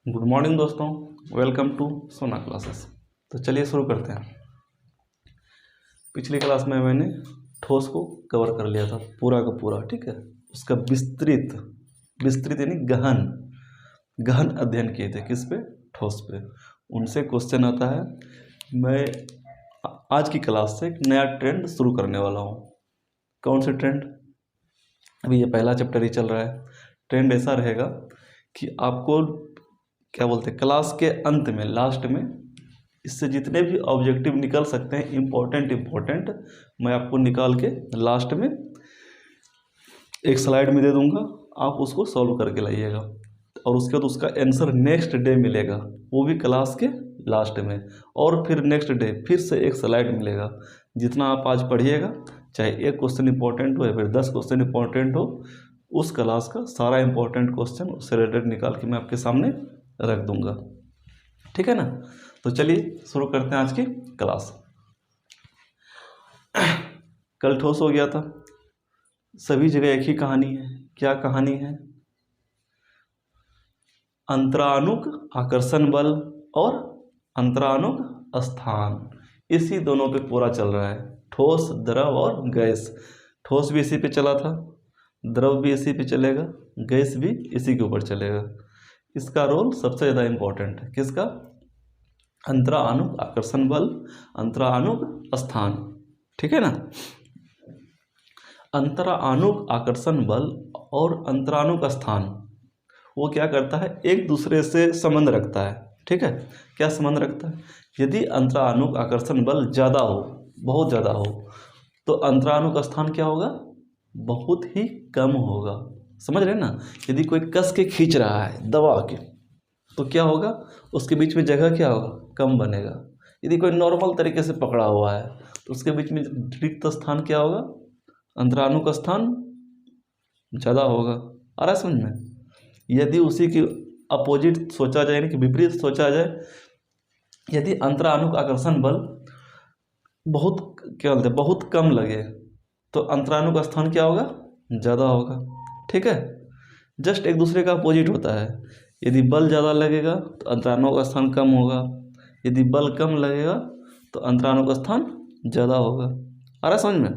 Good morning दोस्तों, welcome to सोना classes. तो चलिए शुरू करते हैं। पिछली क्लास में मैंने ठोस को कवर कर लिया था पूरा का पूरा, ठीक है। उसका विस्तृत यानी गहन अध्ययन किए थे। किस पे? ठोस पे। उनसे क्वेश्चन आता है। मैं आज की क्लास से एक नया ट्रेंड शुरू करने वाला हूँ। कौन से ट्रेंड? अभी ये पहला चैप्टर ही चल रहा है। ट्रेंड ऐसा रहेगा कि आपको क्या बोलते हैं, क्लास के अंत में, लास्ट में, इससे जितने भी ऑब्जेक्टिव निकल सकते हैं इम्पोर्टेंट मैं आपको निकाल के लास्ट में एक स्लाइड में दे दूंगा। आप उसको सॉल्व करके लाइएगा और उसके बाद उसका आंसर नेक्स्ट डे मिलेगा, वो भी क्लास के लास्ट में। और फिर नेक्स्ट डे फिर से एक स्लाइड मिलेगा। जितना आप आज पढ़िएगा, चाहे एक क्वेश्चन इंपॉर्टेंट हो या फिर 10 क्वेश्चन इंपॉर्टेंट हो, उस क्लास का सारा इंपॉर्टेंट क्वेश्चन उससे रिलेटेड निकाल के मैं आपके सामने रख दूंगा, ठीक है ना। तो चलिए शुरू करते हैं आज की क्लास। कल ठोस हो गया था। सभी जगह एक ही कहानी है। क्या कहानी है? अंतरानुक आकर्षण बल और अंतरानुक स्थान, इसी दोनों पे पूरा चल रहा है। ठोस, द्रव और गैस। ठोस भी इसी पे चला था, द्रव भी इसी पे चलेगा, गैस भी इसी के ऊपर चलेगा। इसका रोल सबसे ज़्यादा इम्पोर्टेंट है। किसका? अंतरानुक आकर्षण बल, अंतरानुक स्थान, ठीक है ना। अंतरानुक आकर्षण बल और अंतरानुक स्थान वो क्या करता है? एक दूसरे से संबंध रखता है, ठीक है। क्या संबंध रखता है? यदि अंतरानुक आकर्षण बल ज़्यादा हो, बहुत ज़्यादा हो, तो अंतरानुक स्थान क्या होगा? बहुत ही कम होगा। समझ रहे हैं ना। यदि कोई कस के खींच रहा है दबा के, तो क्या होगा? उसके बीच में जगह क्या होगा? कम बनेगा। यदि कोई नॉर्मल तरीके से पकड़ा हुआ है तो उसके बीच में रिक्त स्थान क्या होगा? अंतरानुक स्थान ज़्यादा होगा। आ रहा है समझ में? यदि उसी की अपोजिट सोचा जाए, यानी कि विपरीत सोचा जाए, यदि अंतरानुक आकर्षण बल बहुत क्या बोलते हैं, बहुत कम लगे, तो अंतरानुक स्थान क्या होगा? ज़्यादा होगा, ठीक है। जस्ट एक दूसरे का अपोजिट होता है। यदि बल ज़्यादा लगेगा तो अंतरानुक स्थान कम होगा, यदि बल कम लगेगा तो अंतरानुक स्थान ज़्यादा होगा। आ रहा समझ में?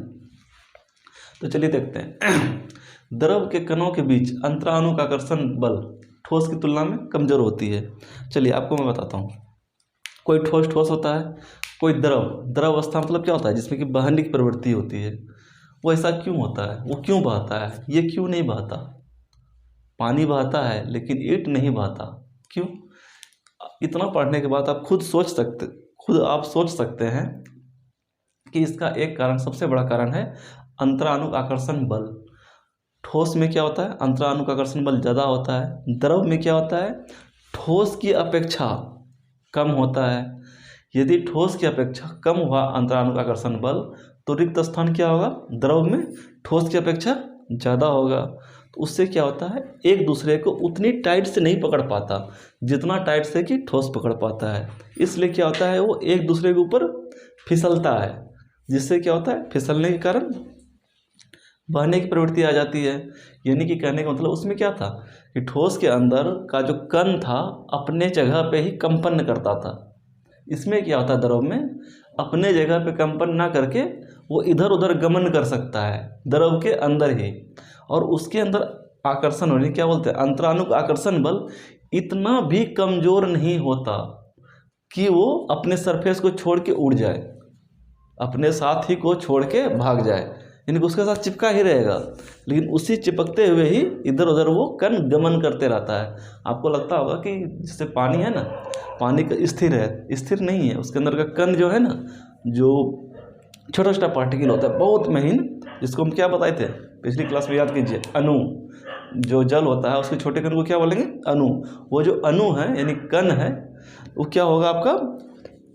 तो चलिए देखते हैं। द्रव के कणों के बीच अंतरानुक आकर्षण बल ठोस की तुलना में कमज़ोर होती है। चलिए आपको मैं बताता हूँ। कोई ठोस होता है, कोई द्रव अवस्था मतलब क्या होता है? जिसमें कि बहने की प्रवृत्ति होती है। वो ऐसा क्यों होता है? वो क्यों बहता है? ये क्यों नहीं बहता? पानी बहता है लेकिन ईंट नहीं बहता, क्यों? इतना पढ़ने के बाद आप खुद सोच सकते हैं कि इसका एक कारण, सबसे बड़ा कारण है अंतरानुक आकर्षण बल। ठोस में क्या होता है? अंतरानुक आकर्षण बल ज़्यादा होता है। द्रव में क्या होता है? ठोस की अपेक्षा कम होता है। यदि ठोस की अपेक्षा कम हुआ अंतरानुक आकर्षण बल, तो रिक्त स्थान क्या होगा? द्रव में ठोस की अपेक्षा ज़्यादा होगा। तो उससे क्या होता है? एक दूसरे को उतनी टाइट से नहीं पकड़ पाता जितना टाइट से कि ठोस पकड़ पाता है। इसलिए क्या होता है? वो एक दूसरे के ऊपर फिसलता है, जिससे क्या होता है? फिसलने के कारण बहने की प्रवृत्ति आ जाती है। यानी कि कहने का मतलब उसमें क्या था कि ठोस के अंदर का जो कण था अपने जगह पे ही कंपन करता था। इसमें क्या होता है? द्रव में अपने जगह पे कंपन ना करके वो इधर उधर गमन कर सकता है द्रव के अंदर ही। और उसके अंदर आकर्षण होने, क्या बोलते हैं, अंतरानुक आकर्षण बल इतना भी कमज़ोर नहीं होता कि वो अपने सरफेस को छोड़ के उड़ जाए, अपने साथ ही को छोड़ के भाग जाए, यानी कि उसके साथ चिपका ही रहेगा। लेकिन उसी चिपकते हुए ही इधर उधर वो कण गमन करते रहता है। आपको लगता होगा कि जैसे पानी है ना, पानी का स्थिर है, स्थिर नहीं है। उसके अंदर का कण जो है ना, जो छोटा छोटा पार्टिकल होता है बहुत महीन, जिसको हम क्या बताए थे पिछली क्लास में, याद कीजिए, अणु। जो जल होता है उसके छोटे कण को क्या बोलेंगे? अणु। वो जो अणु है यानी कण है, वो क्या होगा? आपका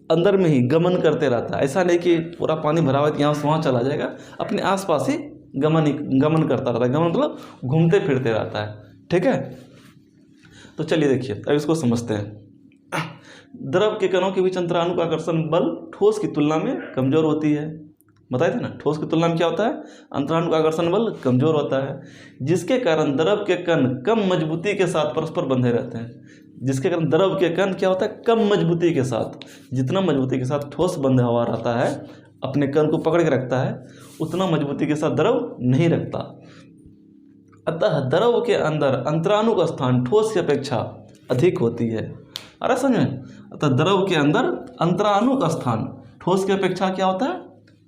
अंदर में ही गमन करते रहता है। ऐसा नहीं कि पूरा पानी भरा हुआ है यहाँ से वहाँ चला जाएगा, अपने आसपास ही गमन करता रहता है। गमन मतलब घूमते फिरते रहता है, ठीक है। तो चलिए देखिए, अब इसको समझते हैं। द्रव के कणों के बीच अंतरानुक आकर्षण बल ठोस की तुलना में कमज़ोर होती है। बताए थे ना, ठोस की तुलना में क्या होता है, अंतरानुक आकर्षण बल कमजोर होता है, जिसके कारण द्रव के कण कम मजबूती के साथ परस्पर बंधे रहते हैं। जिसके कारण द्रव के कण क्या होता है, कम मजबूती के साथ, जितना मजबूती के साथ ठोस बंधा हुआ रहता है, अपने कण को पकड़ के रखता है, उतना मजबूती के साथ द्रव नहीं रखता। अतः द्रव के अंदर अंतरानुक स्थान ठोस की अपेक्षा अधिक होती है। अरे समझ में, अतः द्रव के अंदर अंतरानुक स्थान ठोस की अपेक्षा क्या होता है,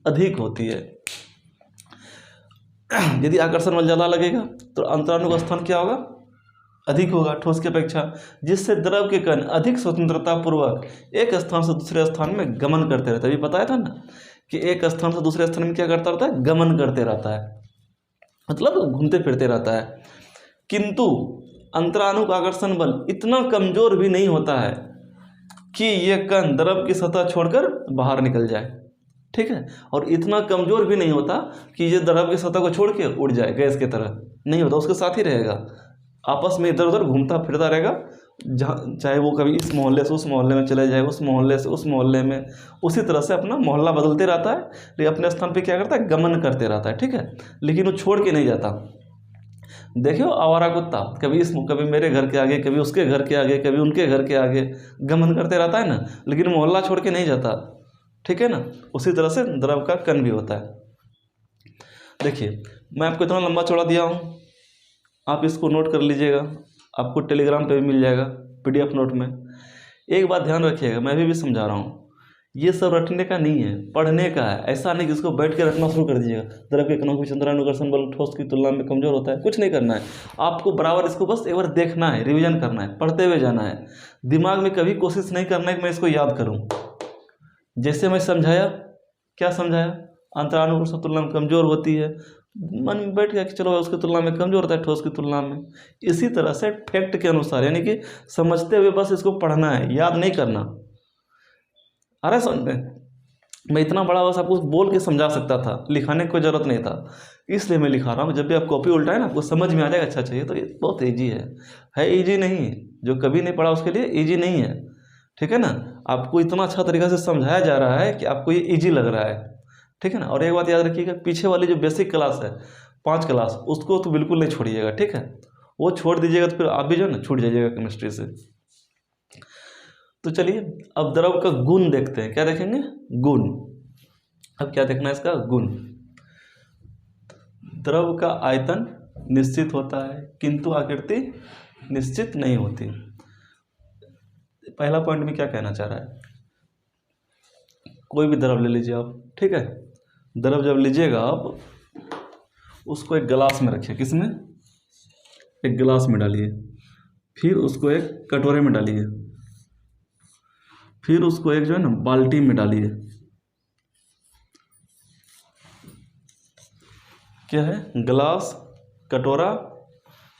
अधिक होती है। यदि आकर्षण बल ज़्यादा लगेगा तो अंतरानुक स्थान क्या होगा, अधिक होगा ठोस की अपेक्षा, जिससे द्रव के कण अधिक स्वतंत्रता पूर्वक एक स्थान से दूसरे स्थान में गमन करते रहते हैं। अभी बताया था ना कि एक स्थान से दूसरे स्थान में क्या करता रहता है, गमन करते रहता है, मतलब घूमते फिरते रहता है। किंतु अंतरानुक आकर्षण बल इतना कमजोर भी नहीं होता है कि यह कण द्रव की सतह छोड़कर बाहर निकल जाए, ठीक है, और इतना कमजोर भी नहीं होता कि ये द्रव की सतह को छोड़ के उड़ जाए, गैस की तरह नहीं होता, उसके साथ ही रहेगा, आपस में इधर उधर घूमता फिरता रहेगा, जहाँ चाहे वो कभी इस मोहल्ले से उस मोहल्ले में चले जाए, उस मोहल्ले से उस मोहल्ले में, उसी तरह से अपना मोहल्ला बदलते रहता है, लेकिन अपने स्थान पे क्या करता है, गमन करते रहता है, ठीक है, लेकिन वो छोड़ के नहीं जाता। देखियो आवारा कुत्ता कभी मेरे घर के आगे, कभी उसके घर के आगे, कभी उनके घर के आगे गमन करते रहता है ना, लेकिन मोहल्ला छोड़ के नहीं जाता, ठीक है ना। उसी तरह से द्रव का कण भी होता है। देखिए मैं आपको इतना लंबा चौड़ा दिया हूँ, आप इसको नोट कर लीजिएगा, आपको टेलीग्राम पे भी मिल जाएगा PDF नोट में। एक बात ध्यान रखिएगा, मैं भी समझा रहा हूँ, ये सब रटने का नहीं है, पढ़ने का है। ऐसा नहीं कि इसको बैठ के रखना शुरू कर दीजिएगा, द्रव के कणों की अंतरानुकर्षण बल ठोस की तुलना में कमजोर होता है, कुछ नहीं करना है आपको, बराबर इसको बस एक बार देखना है, रिविजन करना है, पढ़ते हुए जाना है। दिमाग में कभी कोशिश नहीं करना है कि मैं इसको याद करूँ। जैसे मैं समझाया, क्या समझाया, अंतरानुकर्षण तुलना में कमजोर होती है, मन में बैठ गया कि चलो उसकी तुलना में कमजोर होता है ठोस की तुलना में। इसी तरह से फैक्ट के अनुसार, यानी कि समझते हुए बस इसको पढ़ना है, याद नहीं करना। अरे समझते मैं इतना बड़ा बस आपको बोल के समझा सकता था, लिखाने की कोई ज़रूरत नहीं था, इसलिए मैं लिखा रहा हूँ। जब भी आप कॉपी उल्टाए ना, आपको समझ में आ जाएगा, अच्छा चाहिए तो ये बहुत ईजी है ईजी नहीं, जो कभी नहीं पढ़ा उसके लिए ईजी नहीं है, ठीक है ना। आपको इतना अच्छा तरीक़ा से समझाया जा रहा है कि आपको ये ईजी लग रहा है, ठीक है ना। और एक बात याद रखिएगा, पीछे वाली जो बेसिक क्लास है 5 क्लास, उसको तो बिल्कुल नहीं छोड़िएगा, ठीक है, वो छोड़ दीजिएगा तो फिर आप भी जो है ना छूट जाइएगा केमिस्ट्री से। तो चलिए अब द्रव का गुण देखते हैं, क्या देखेंगे, गुण। अब क्या देखना है, इसका गुण। द्रव का आयतन निश्चित होता है किंतु आकृति निश्चित नहीं होती। पहला पॉइंट में क्या कहना चाह रहा है, कोई भी द्रव ले लीजिए आप, ठीक है, द्रव जब लीजिएगा आप उसको एक गिलास में रखिए, किसमें, एक गिलास में डालिए, फिर उसको एक कटोरे में डालिए, फिर उसको एक जो है ना बाल्टी में डालिए। क्या है, गिलास, कटोरा,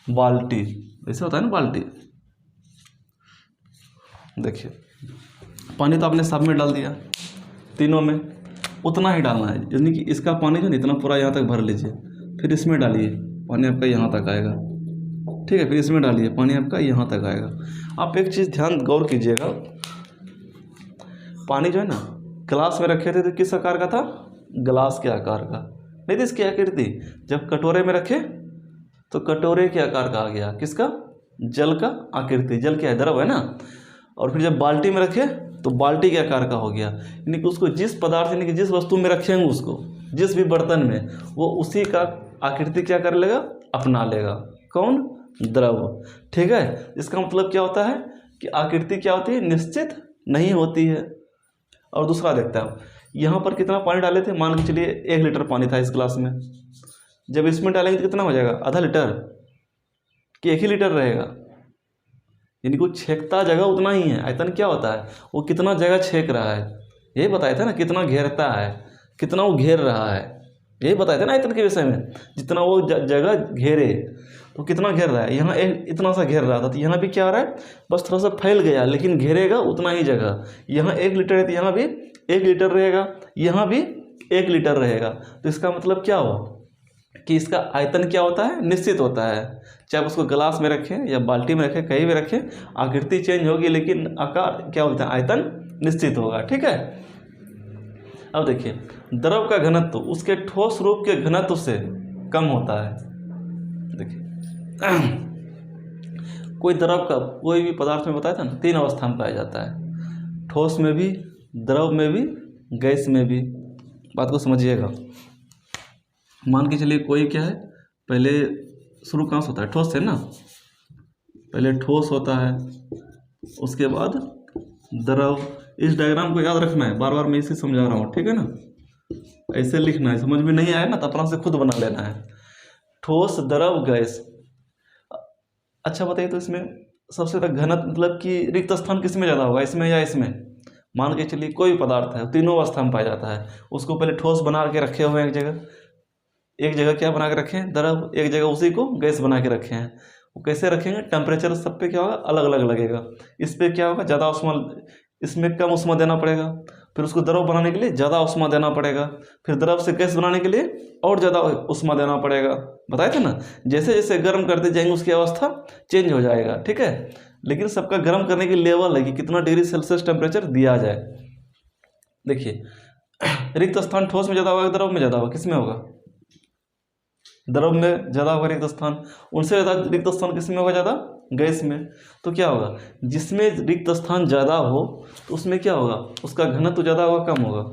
बाल्टी, ऐसा होता है ना बाल्टी। देखिए पानी तो आपने सब में डाल दिया, तीनों में उतना ही डालना है, यानी कि इसका पानी जो है इतना पूरा यहाँ तक भर लीजिए, फिर इसमें डालिए, पानी आपका यहाँ तक आएगा, ठीक है, फिर इसमें डालिए, पानी आपका यहाँ तक आएगा। आप एक चीज़ ध्यान गौर कीजिएगा, पानी जो है ना गिलास में रखे थे तो किस आकार का था, गिलास के आकार का, नहीं तो इसकी आकृति जब कटोरे में रखे तो कटोरे के आकार का आ गया, किसका, जल का आकृति, जल क्या है, द्रव है ना। और फिर जब बाल्टी में रखे तो बाल्टी के आकार का हो गया, यानी कि उसको जिस पदार्थ, यानी कि जिस वस्तु में रखेंगे उसको, जिस भी बर्तन में, वो उसी का आकृति क्या कर लेगा, अपना लेगा, कौन, द्रव, ठीक है। इसका मतलब क्या होता है कि आकृति क्या होती है, निश्चित नहीं होती है। और दूसरा देखता हूँ, यहाँ पर कितना पानी डाले थे, मान के चलिए 1 लीटर पानी था इस गिलास में, जब इसमें डालेंगे तो कितना हो जाएगा, आधा लीटर कि 1 ही लीटर रहेगा, यानी कि छेकता जगह उतना ही है। आयतन क्या होता है, वो कितना जगह छेक रहा है, यही बताया था ना, कितना घेरता है, कितना वो घेर रहा है, यही बताया था ना आयतन के विषय में, जितना वो जगह घेरे तो कितना घेर रहा है। यहाँ इतना सा घेर रहा था, तो यहाँ भी क्या हो रहा है, बस थोड़ा सा फैल गया, लेकिन घेरेगा उतना ही जगह। यहाँ 1 लीटर है तो यहाँ भी 1 लीटर रहेगा, यहाँ भी 1 लीटर रहेगा। तो इसका मतलब क्या हुआ कि इसका आयतन क्या होता है, निश्चित होता है। चाहे उसको गिलास में रखें या बाल्टी में रखें, कहीं भी रखें, आकृति चेंज होगी लेकिन आकार क्या बोलते हैं, आयतन निश्चित होगा, ठीक है। अब देखिए, द्रव का घनत्व उसके ठोस रूप के घनत्व से कम होता है। देखिए कोई द्रव का कोई भी पदार्थ में बताया था ना, 3 अवस्था में पाया जाता है, ठोस में भी, द्रव में भी, गैस में भी। बात को समझिएगा। मान के चलिए कोई क्या है, पहले शुरू कहाँ से होता है, ठोस से ना, पहले ठोस होता है, उसके बाद द्रव। इस डायग्राम को याद रखना है, बार बार मैं इसे समझा रहा हूँ, ठीक है ना, ऐसे लिखना है। समझ में नहीं आया ना तो अपना से खुद बना लेना है। ठोस, द्रव, गैस। अच्छा बताइए, तो इसमें सबसे ज़्यादा घनत्व मतलब कि रिक्त स्थान किस में ज़्यादा होगा, इसमें या इसमें? मान के चलिए कोई भी पदार्थ है, तीनों अवस्था में पाया जाता है, उसको पहले ठोस बना के रखे हुए हैं एक जगह क्या बना के रखे हैं, द्रव, एक जगह उसी को गैस बना के रखे हैं। वो कैसे रखेंगे, टेम्परेचर सब पे क्या होगा, अलग अलग लगेगा। इस पर क्या होगा, ज़्यादा उष्मा, इसमें कम उष्मा देना पड़ेगा, फिर उसको द्रव बनाने के लिए ज़्यादा उष्मा देना पड़ेगा, फिर द्रव से गैस बनाने के लिए और ज़्यादा उष्मा देना पड़ेगा। बताए थे ना, जैसे जैसे गर्म करते जाएंगे उसकी अवस्था चेंज हो जाएगा, ठीक है। लेकिन सबका गर्म करने की लेवल है कि कितना डिग्री सेल्सियस टेम्परेचर दिया जाए। देखिए रिक्त स्थान ठोस में ज़्यादा होगा, द्रव में ज़्यादा होगा, किस में होगा, द्रव में ज़्यादा होगा रिक्त स्थान। उनसे ज़्यादा रिक्त स्थान किस में होगा, ज़्यादा गैस में। तो क्या होगा, जिसमें रिक्त स्थान ज़्यादा हो तो उसमें क्या होगा, उसका घनत्व ज़्यादा होगा, कम होगा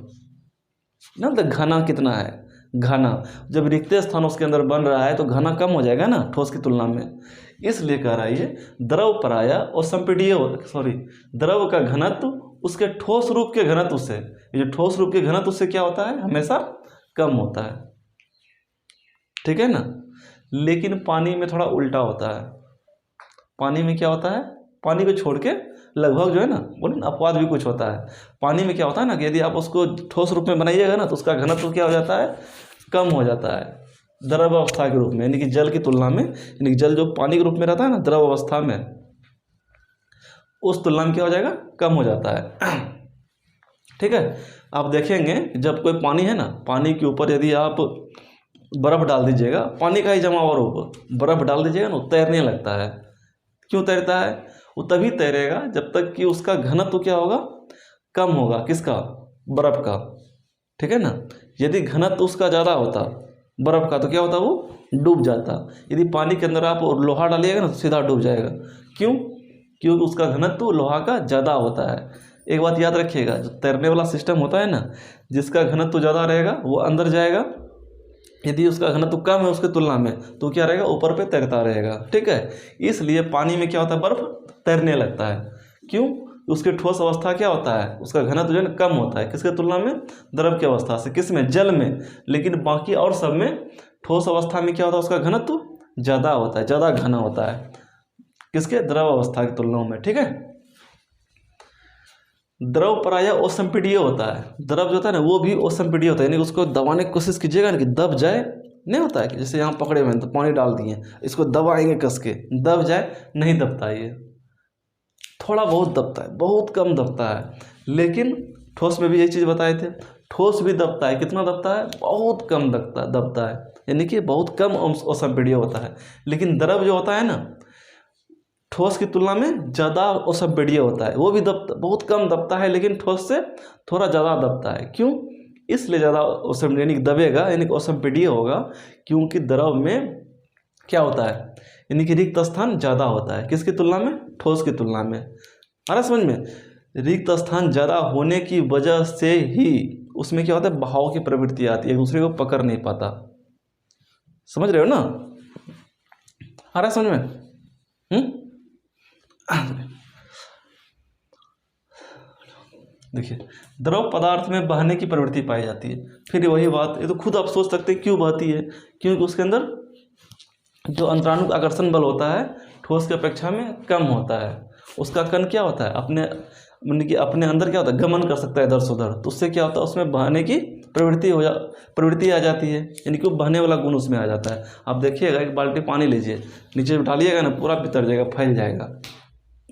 ना। तो घना कितना है, घना, जब रिक्त स्थान उसके अंदर बन रहा है तो घना कम हो जाएगा ना ठोस की तुलना में। इसलिए कह रहा है ये द्रव पराया और संपीडीय, द्रव का घनत्व उसके ठोस रूप के घनत्व से, ये जो ठोस रूप के घनत्व से क्या होता है, हमेशा कम होता है, ठीक है ना। लेकिन पानी में थोड़ा उल्टा होता है। पानी में क्या होता है, पानी को छोड़ के लगभग जो है ना, बोले ना अपवाद भी कुछ होता है। पानी में क्या होता है ना कि यदि आप उसको ठोस रूप में बनाइएगा ना तो उसका घनत्व क्या हो जाता है, कम हो जाता है द्रव अवस्था के रूप में, यानी कि जल की तुलना में। यानी कि जल जो पानी के रूप में रहता है ना द्रव अवस्था में, उस तुलना में क्या हो जाएगा, कम हो जाता है, ठीक है। आप देखेंगे जब कोई पानी है ना, पानी के ऊपर यदि आप बर्फ़ डाल दीजिएगा, पानी का ही जमा और ऊपर बर्फ़ डाल दीजिएगा ना, तैरने लगता है। क्यों तैरता है, वो तभी तैरेगा जब तक कि उसका घनत्व क्या होगा, कम होगा, किसका, बर्फ़ का, ठीक है ना। यदि घनत्व उसका ज़्यादा होता बर्फ़ का तो क्या होता, वो डूब जाता। यदि पानी के अंदर आप लोहा डालिएगा ना तो सीधा डूब जाएगा। क्यों, क्योंकि उसका घनत्व लोहा का ज़्यादा होता है। एक बात याद रखिएगा, जो तैरने वाला सिस्टम होता है ना, जिसका घनत्व ज़्यादा रहेगा वो अंदर जाएगा, यदि उसका घनत्व कम है उसके तुलना में तो क्या रहेगा, ऊपर पे तैरता रहेगा, ठीक है। इसलिए पानी में क्या होता है, बर्फ़ तैरने लगता है। क्यों, उसके ठोस अवस्था क्या होता है, उसका घनत्व जो है ना कम होता है, किसके तुलना में, द्रव की अवस्था से, किस में, जल में। लेकिन बाकी और सब में ठोस अवस्था में क्या होता है, उसका घनत्व ज़्यादा होता है, ज़्यादा घना होता है, किसके, द्रव अवस्था की तुलना में, ठीक है। द्रव प्रायः असंपीडीय होता है। द्रव जो होता है ना वो भी असंपीडीय होता है, यानी उसको दबाने की कोशिश कीजिएगा ना कि दब जाए, नहीं होता है कि जैसे यहाँ पकड़े हुए हैं तो पानी डाल दिए, इसको दबाएंगे कस के, दब जाए, नहीं दबता है। ये थोड़ा बहुत दबता है, बहुत कम दबता है। लेकिन ठोस में भी यही चीज़ बताए थे, ठोस भी दबता है, कितना दबता है, बहुत कम दबता है, यानी कि बहुत कम असंपीडीय होता है। लेकिन द्रव जो होता है ना ठोस की तुलना में ज़्यादा असंपीडीय होता है, वो भी बहुत कम दबता है, लेकिन ठोस से थोड़ा ज़्यादा दबता है। क्यों, इसलिए ज़्यादा यानी दबेगा, यानी कि असंपीडीय होगा, क्योंकि द्रव में क्या होता है, यानी कि रिक्त स्थान ज़्यादा होता है, किसकी तुलना में, ठोस की तुलना में। आ रहा समझ में, रिक्त स्थान ज़्यादा होने की वजह से ही उसमें क्या होता है, बहाव की प्रवृत्ति आती है, एक दूसरे को पकड़ नहीं पाता। समझ रहे हो ना, आ रहा समझ में। देखिए द्रव पदार्थ में बहने की प्रवृत्ति पाई जाती है। फिर वही बात, ये तो खुद आप सोच सकते हैं क्यों बहती है, क्योंकि उसके अंदर जो अंतराणु आकर्षण बल होता है ठोस की अपेक्षा में कम होता है। उसका कण क्या होता है, अपने अंदर क्या होता है, गमन कर सकता है इधर से उधर, तो उससे क्या होता है, उसमें बहने की प्रवृत्ति आ जाती है, यानी कि बहने वाला गुण उसमें आ जाता है। आप देखिएगा, एक बाल्टी पानी लीजिए, नीचे डालिएगा ना, पूरा भीतर जाएगा, फैल जाएगा।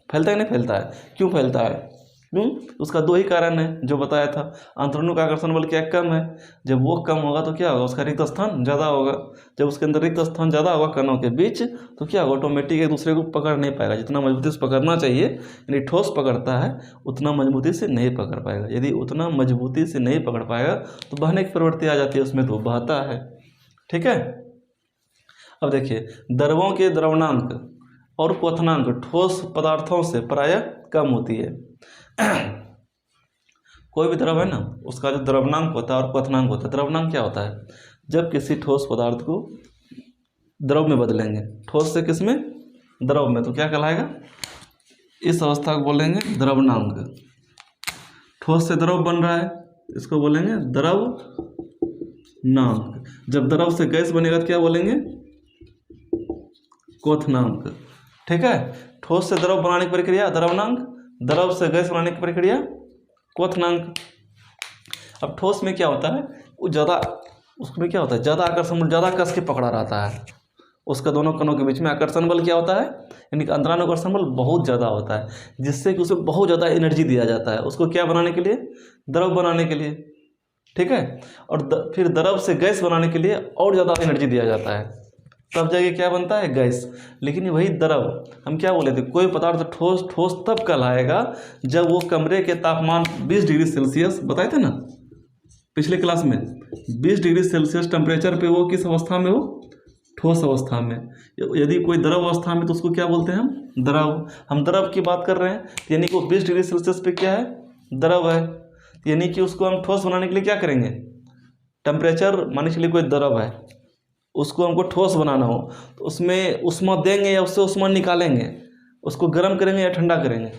फैलता है नहीं फैलता है, क्यों फैलता है, क्यों? उसका दो ही कारण है जो बताया था, अंतराणु का आकर्षण बल क्या कम है, जब वो कम होगा तो क्या होगा, उसका रिक्त स्थान ज़्यादा होगा, जब उसके अंदर रिक्त स्थान ज़्यादा होगा कणों के बीच तो क्या होगा, ऑटोमेटिक एक दूसरे को पकड़ नहीं पाएगा, जितना मजबूती से पकड़ना चाहिए यानी ठोस पकड़ता है उतना मजबूती से नहीं पकड़ पाएगा, यदि उतना मजबूती से नहीं पकड़ पाएगा तो बहने की प्रवृत्ति आ जाती है उसमें, तो बहता है। ठीक है, अब देखिए द्रवों के द्रवणांक और क्वथनांक ठोस पदार्थों से प्रायः कम होती है। कोई भी द्रव है ना, उसका जो द्रवणांक होता है और क्वथनांक होता है, द्रवणांक क्या होता है, जब किसी ठोस पदार्थ को द्रव में बदलेंगे, ठोस से किस में, द्रव में, तो क्या कहलाएगा, इस अवस्था को बोलेंगे द्रवणांक। ठोस से द्रव बन रहा है इसको बोलेंगे द्रवनांक। जब द्रव से गैस बनेगा तो क्या बोलेंगे, क्वथनांक। ठीक है, ठोस से द्रव बनाने की प्रक्रिया द्रवनांक, द्रव से गैस बनाने की प्रक्रिया क्वथनांक। अब ठोस में क्या होता है, वो ज़्यादा, उसमें क्या होता है, ज़्यादा आकर्षण बल ज़्यादा कस के पकड़ा रहता है, उसका दोनों कणों के बीच में आकर्षण बल क्या होता है, यानी कि अंतरानुकर्षण बल बहुत ज़्यादा होता है, जिससे कि उसे बहुत ज़्यादा एनर्जी दिया जाता है, उसको क्या बनाने के लिए, द्रव बनाने के लिए। ठीक है, और फिर द्रव से गैस बनाने के लिए और ज़्यादा एनर्जी दिया जाता है, तब जाके क्या बनता है, गैस। लेकिन वही द्रव, हम क्या बोले थे, कोई पदार्थ ठोस ठोस तब कहलाएगा जब वो कमरे के तापमान 20 डिग्री सेल्सियस बताए थे ना पिछले क्लास में, 20 डिग्री सेल्सियस टेम्परेचर पे वो किस अवस्था में हो, ठोस अवस्था में। यदि कोई द्रव अवस्था में तो उसको क्या बोलते हैं हम, द्रव। हम द्रव की बात कर रहे हैं, यानी कि वो 20 डिग्री सेल्सियस पे क्या है, द्रव है, यानी कि उसको हम ठोस बनाने के लिए क्या करेंगे, टेम्परेचर, मान के चलिए कोई द्रव है, उसको हमको ठोस बनाना हो तो उसमें ऊष्मा देंगे या उससे ऊष्मा निकालेंगे, उसको गर्म करेंगे या ठंडा करेंगे।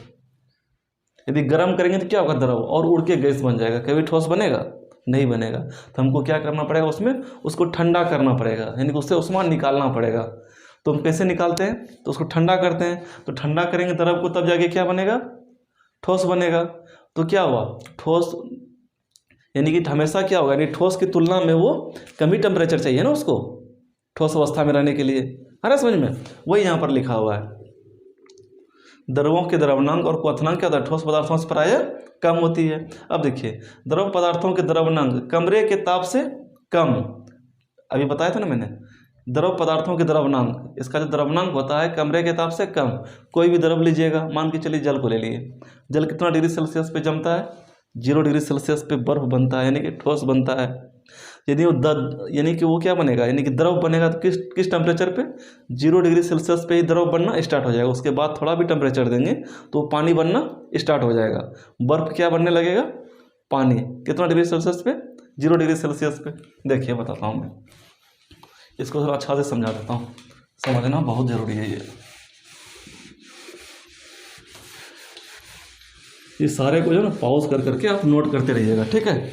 यदि गर्म करेंगे तो क्या होगा, द्रव और उड़ के गैस बन जाएगा, कभी ठोस बनेगा, नहीं बनेगा। तो हमको क्या करना पड़ेगा, उसमें उसको ठंडा करना पड़ेगा, यानी कि उससे ऊष्मा निकालना पड़ेगा। तो हम कैसे निकालते हैं, तो उसको ठंडा करते हैं, तो ठंडा करेंगे द्रव को, तब जाके क्या बनेगा, ठोस बनेगा। तो क्या हुआ, ठोस यानी कि हमेशा क्या होगा, यानी ठोस की तुलना में वो कम ही टेम्परेचर चाहिए ना उसको ठोस अवस्था में रहने के लिए, है ना, समझ में, वही यहाँ पर लिखा हुआ है। द्रवों के द्रवणांक और क्वथनांक क्या होता है, ठोस पदार्थों से प्रायः कम होती है। अब देखिए द्रव पदार्थों के द्रवणांक कमरे के ताप से कम, अभी बताया था ना मैंने, द्रव पदार्थों के द्रवणांक, इसका जो द्रवणांक होता है कमरे के ताप से कम। कोई भी द्रव लीजिएगा, मान के चलिए जल को ले लिए, जल कितना डिग्री सेल्सियस पे जमता है, 0 डिग्री सेल्सियस पे बर्फ बनता है, यानी कि ठोस बनता है। यदि वो यानी कि वो क्या बनेगा, यानी कि द्रव बनेगा तो किस टेम्परेचर पे, 0 डिग्री सेल्सियस पे ही द्रव बनना स्टार्ट हो जाएगा, उसके बाद थोड़ा भी टेम्परेचर देंगे तो पानी बनना स्टार्ट हो जाएगा। बर्फ क्या बनने लगेगा, पानी, कितना डिग्री सेल्सियस पे, 0 डिग्री सेल्सियस पे। देखिए बताता हूँ मैं, इसको थोड़ा अच्छा से समझा देता हूँ, समझना बहुत ज़रूरी है ये सारे को जो ना पॉज कर करके आप नोट करते रहिएगा। ठीक है,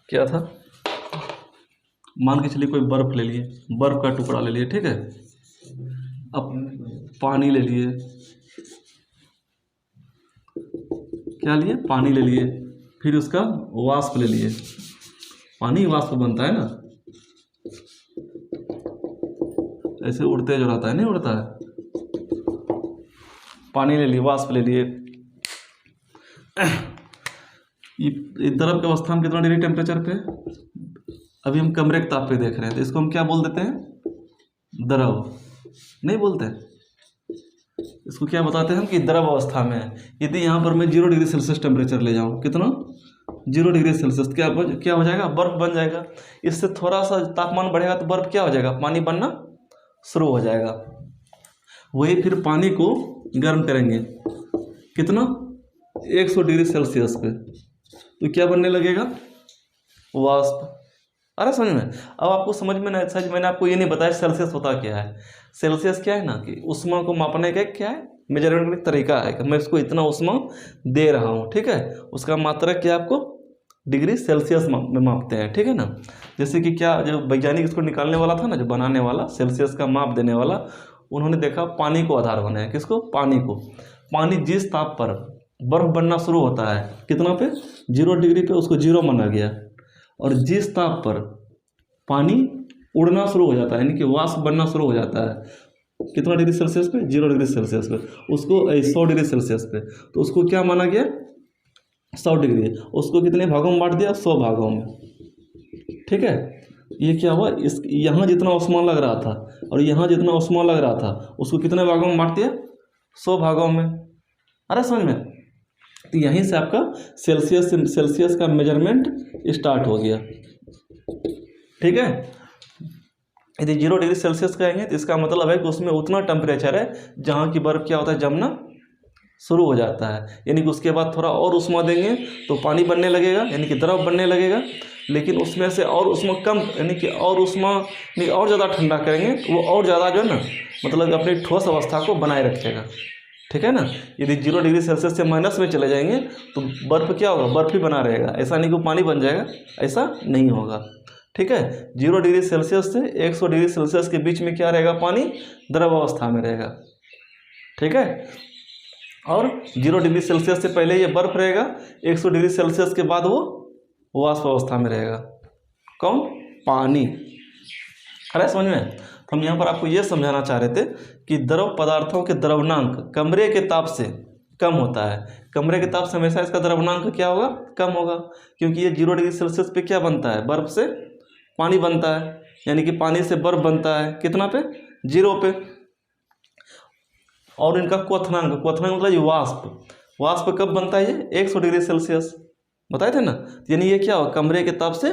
क्या था, मान के चलिए कोई बर्फ ले लिए, बर्फ का टुकड़ा ले लिए, ठीक है, अब पानी ले लिए, क्या लिए, पानी ले लिए, फिर उसका वाष्प ले लिए, पानी वाष्प बनता है ना, ऐसे उड़ते जो रहता है, नहीं उड़ता है, पानी ले लिए, वाष्प ले लिए। ये द्रव की अवस्था में कितना डिग्री टेम्परेचर पे, अभी हम कमरे के ताप पे देख रहे हैं, तो इसको हम क्या बोल देते हैं, द्रव, नहीं बोलते, इसको क्या बताते हैं हम कि द्रव अवस्था में है। यदि यहाँ पर मैं 0 डिग्री सेल्सियस टेम्परेचर ले जाऊँ, कितना, 0 डिग्री सेल्सियस, क्या हो जाएगा, बर्फ बन जाएगा। इससे थोड़ा सा तापमान बढ़ेगा तो बर्फ क्या हो जाएगा, पानी बनना शुरू हो जाएगा। वही फिर पानी को गर्म करेंगे, कितना, 100 डिग्री सेल्सियस पे, तो क्या बनने लगेगा, वाष्प। अरे समझ में, अब आपको समझ में ना, सच मैंने आपको ये नहीं बताया सेल्सियस होता क्या है। सेल्सियस क्या है ना, कि ऊष्मा को मापने का क्या है, मेजरमेंट का तरीका है, कि मैं इसको इतना ऊष्मा दे रहा हूँ, ठीक है, उसका मात्रक क्या आपको डिग्री सेल्सियस में मापते हैं, ठीक है ना। जैसे कि क्या, जो वैज्ञानिक इसको निकालने वाला था ना, जो बनाने वाला, सेल्सियस का माप देने वाला, उन्होंने देखा पानी को आधार बनाया, किसको, पानी को। पानी जिस ताप पर बर्फ बनना शुरू होता है, कितना पे, 0 डिग्री पे, उसको 0 माना गया, और जिस ताप पर पानी उड़ना शुरू हो जाता है, यानी कि वाष्प बनना शुरू हो जाता है, कितना डिग्री सेल्सियस पे? 0 डिग्री सेल्सियस पे। उसको 100 डिग्री सेल्सियस पे, तो उसको क्या माना गया? 100 डिग्री। उसको कितने भागों में बांट दिया? 100 भागों में। ठीक है, ये क्या हुआ, इस यहाँ जितना ऊष्मा लग रहा था और यहाँ जितना ऊष्मा लग रहा था उसको कितने भागों में बांट दिया? 100 भागों में। अरे समझ में? तो यहीं से आपका सेल्सियस का मेजरमेंट स्टार्ट हो गया। ठीक है, यदि 0 डिग्री सेल्सियस कहेंगे तो इसका मतलब है कि उसमें उतना टेम्परेचर है जहाँ की बर्फ़ क्या होता है, जमना शुरू हो जाता है। यानी कि उसके बाद थोड़ा और उष्मा देंगे तो पानी बनने लगेगा, यानी कि द्रव बनने लगेगा। लेकिन उसमें से और उष्मा कम, यानी कि और उष्मा नहीं, और ज़्यादा ठंडा करेंगे तो वो और ज़्यादा जो है ना, मतलब अपनी ठोस अवस्था को बनाए रखेगा। ठीक है ना। यदि 0 डिग्री सेल्सियस से माइनस में चले जाएंगे तो बर्फ़ क्या होगा, बर्फ़ ही बना रहेगा। ऐसा नहीं कि पानी बन जाएगा, ऐसा नहीं होगा। ठीक है, 0 डिग्री सेल्सियस से 100 डिग्री सेल्सियस के बीच में क्या रहेगा, पानी द्रव अवस्था में रहेगा। ठीक है, और 0 डिग्री सेल्सियस से पहले ये बर्फ रहेगा, 100 डिग्री सेल्सियस के बाद वो वाष्प अवस्था में रहेगा। कौन? पानी। अरे समझ में? तो हम यहाँ पर आपको ये समझाना चाह रहे थे कि द्रव पदार्थों के द्रवनांक कमरे के ताप से कम होता है। कमरे के ताप से हमेशा इसका द्रवनांक क्या होगा, कम होगा, क्योंकि ये 0 डिग्री सेल्सियस पे क्या बनता है, बर्फ से पानी बनता है। यानी कि पानी से बर्फ बनता है कितना पे, 0 पे। और इनका क्वथनांक मतलब ये वाष्प कब बनता है, ये 100 डिग्री सेल्सियस बताए थे ना। यानी ये क्या हुआ, कमरे के ताप से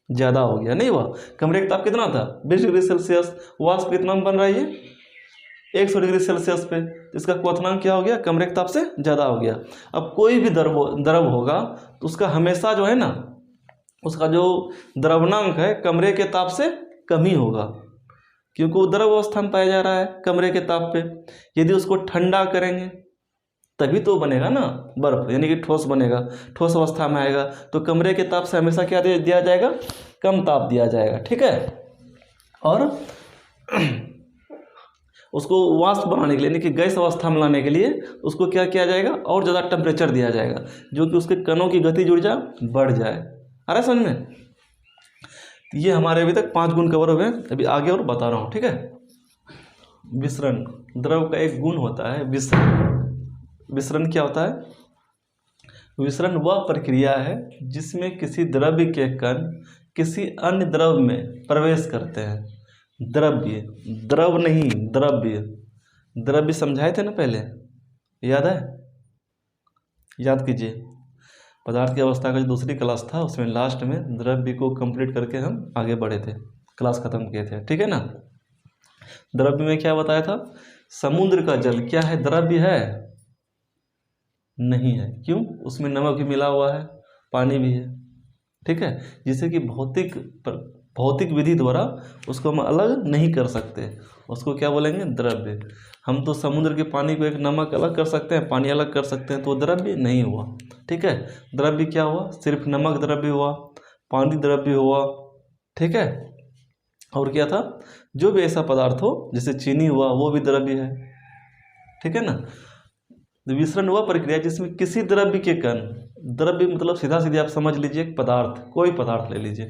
ज़्यादा हो गया, नहीं हुआ। कमरे का ताप कितना था, 20 डिग्री सेल्सियस। वाष्प कितना में बन रहा है, ये 100 डिग्री सेल्सियस पे। इसका क्वथनांक क्या हो गया, कमरे के ताप से ज़्यादा हो गया। अब कोई भी द्रव होगा तो उसका हमेशा जो है ना, उसका जो द्रवनांक है कमरे के ताप से कम ही होगा, क्योंकि वो द्रव अवस्था में पाया जा रहा है कमरे के ताप पे। यदि उसको ठंडा करेंगे तभी तो बनेगा ना बर्फ, यानी कि ठोस बनेगा, ठोस अवस्था में आएगा। तो कमरे के ताप से हमेशा क्या दिया जाएगा, कम ताप दिया जाएगा। ठीक है, और उसको वाष्प बनाने के लिए, यानी कि गैस अवस्था में लाने के लिए उसको क्या किया जाएगा, और ज़्यादा टेम्परेचर दिया जाएगा, जो कि उसके कणों की गतिज ऊर्जा बढ़ जाए। अरे समझ में? ये हमारे अभी तक 5 गुण कवर हुए हैं, अभी आगे और बता रहा हूँ। ठीक है, विसरण। द्रव का एक गुण होता है विसरण। विसरण क्या होता है? विसरण वह प्रक्रिया है जिसमें किसी द्रव्य के कण किसी अन्य द्रव में प्रवेश करते हैं। द्रव्य, द्रव नहीं, द्रव्य। द्रव्य समझाए थे ना पहले, याद है? याद कीजिए, पदार्थ की अवस्था का जो दूसरी क्लास था उसमें लास्ट में द्रव्य को कंप्लीट करके हम आगे बढ़े थे, क्लास खत्म किए थे। ठीक है ना। द्रव्य में क्या बताया था, समुद्र का जल क्या है, द्रव्य है? नहीं है। क्यों? उसमें नमक भी मिला हुआ है, पानी भी है। ठीक है, जिससे कि भौतिक विधि द्वारा उसको हम अलग नहीं कर सकते, उसको क्या बोलेंगे, द्रव्य। हम तो समुद्र के पानी को एक नमक अलग कर सकते हैं, पानी अलग कर सकते हैं, तो द्रव्य नहीं हुआ। ठीक है, द्रव्य क्या हुआ, सिर्फ नमक द्रव्य हुआ, पानी द्रव्य हुआ। ठीक है, और क्या था, जो भी ऐसा पदार्थ हो जैसे चीनी हुआ, वो भी द्रव्य है। ठीक है ना। विसरण वह प्रक्रिया जिसमें किसी द्रव्य के कण, द्रव्य मतलब सीधा सीधे आप समझ लीजिए पदार्थ, कोई पदार्थ ले लीजिए,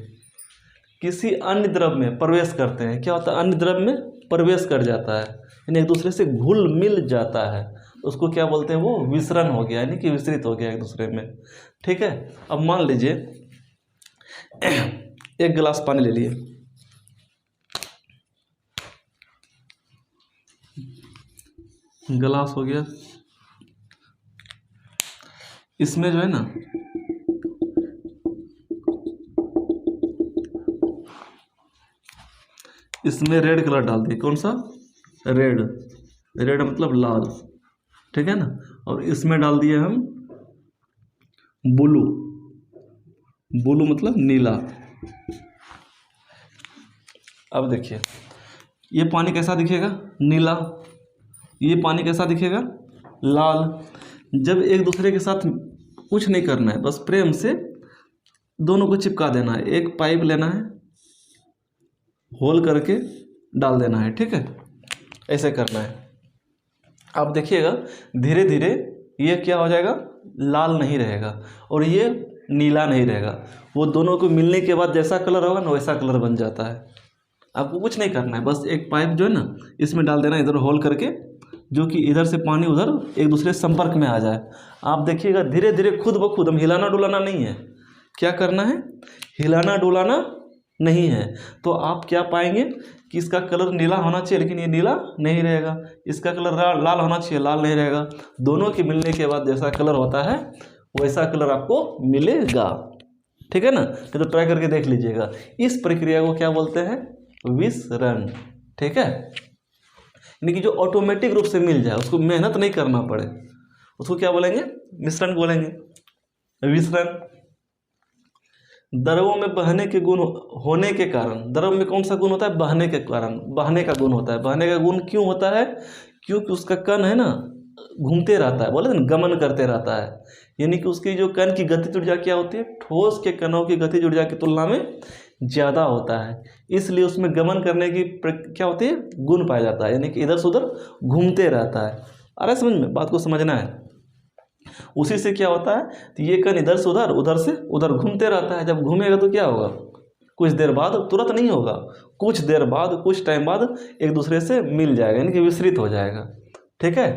किसी अन्य द्रव में प्रवेश करते हैं। क्या होता है, अन्य द्रव में प्रवेश कर जाता है, यानी एक दूसरे से घुल मिल जाता है, उसको क्या बोलते हैं, वो विसरण हो गया, यानी कि विसरित हो गया एक दूसरे में। ठीक है, अब मान लीजिए एक गिलास पानी ले लिए, गिलास हो गया, इसमें जो है ना इसमें रेड कलर डाल दिए। कौन सा? रेड। रेड मतलब लाल। ठीक है ना। और इसमें डाल दिए हम ब्लू। ब्लू मतलब नीला। अब देखिए ये पानी कैसा दिखेगा, नीला। ये पानी कैसा दिखेगा, लाल। जब एक दूसरे के साथ कुछ नहीं करना है, बस प्रेम से दोनों को चिपका देना है। एक पाइप लेना है, होल करके डाल देना है। ठीक है, ऐसे करना है। आप देखिएगा धीरे धीरे ये क्या हो जाएगा, लाल नहीं रहेगा और ये नीला नहीं रहेगा। वो दोनों को मिलने के बाद जैसा कलर होगा ना वैसा कलर बन जाता है। आपको कुछ नहीं करना है, बस एक पाइप जो है ना इसमें डाल देना इधर होल करके, जो कि इधर से पानी उधर एक दूसरे संपर्क में आ जाए। आप देखिएगा धीरे धीरे खुद ब खुद, हम हिलाना डुलाना नहीं है। क्या करना है? हिलाना डुलाना नहीं है। तो आप क्या पाएंगे कि इसका कलर नीला होना चाहिए, लेकिन ये नीला नहीं रहेगा। इसका कलर लाल होना चाहिए, लाल नहीं रहेगा। दोनों के मिलने के बाद जैसा कलर होता है वैसा कलर आपको मिलेगा। ठीक है ना? तो ट्राई करके देख लीजिएगा। इस प्रक्रिया को क्या बोलते हैं? विसरण। ठीक है, यानी कि जो ऑटोमेटिक रूप से मिल जाए, उसको मेहनत नहीं करना पड़े, उसको क्या बोलेंगे? मिश्रण बोलेंगे। विसरण द्रवों में बहने के गुण होने के कारण, द्रव में कौन सा गुण होता है? बहने के कारण, बहने का गुण होता है। बहने का गुण क्यों होता है? क्योंकि उसका कण है ना घूमते रहता है, बोले ना गमन करते रहता है। यानी कि उसकी जो कण की गतिज ऊर्जा क्या होती है? ठोस के कणों की गतिज ऊर्जा की तुलना में ज़्यादा होता है, इसलिए उसमें गमन करने की क्या होती है? गुण पाया जाता है, यानी कि इधर से उधर घूमते रहता है। अरे समझ में, बात को समझना है। उसी से क्या होता है? तो ये कण इधर से उधर, उधर से उधर घूमते रहता है। जब घूमेगा तो क्या होगा? कुछ देर बाद, तुरंत नहीं होगा, कुछ देर बाद, कुछ टाइम बाद एक दूसरे से मिल जाएगा, यानी कि विसरित हो जाएगा। ठीक है,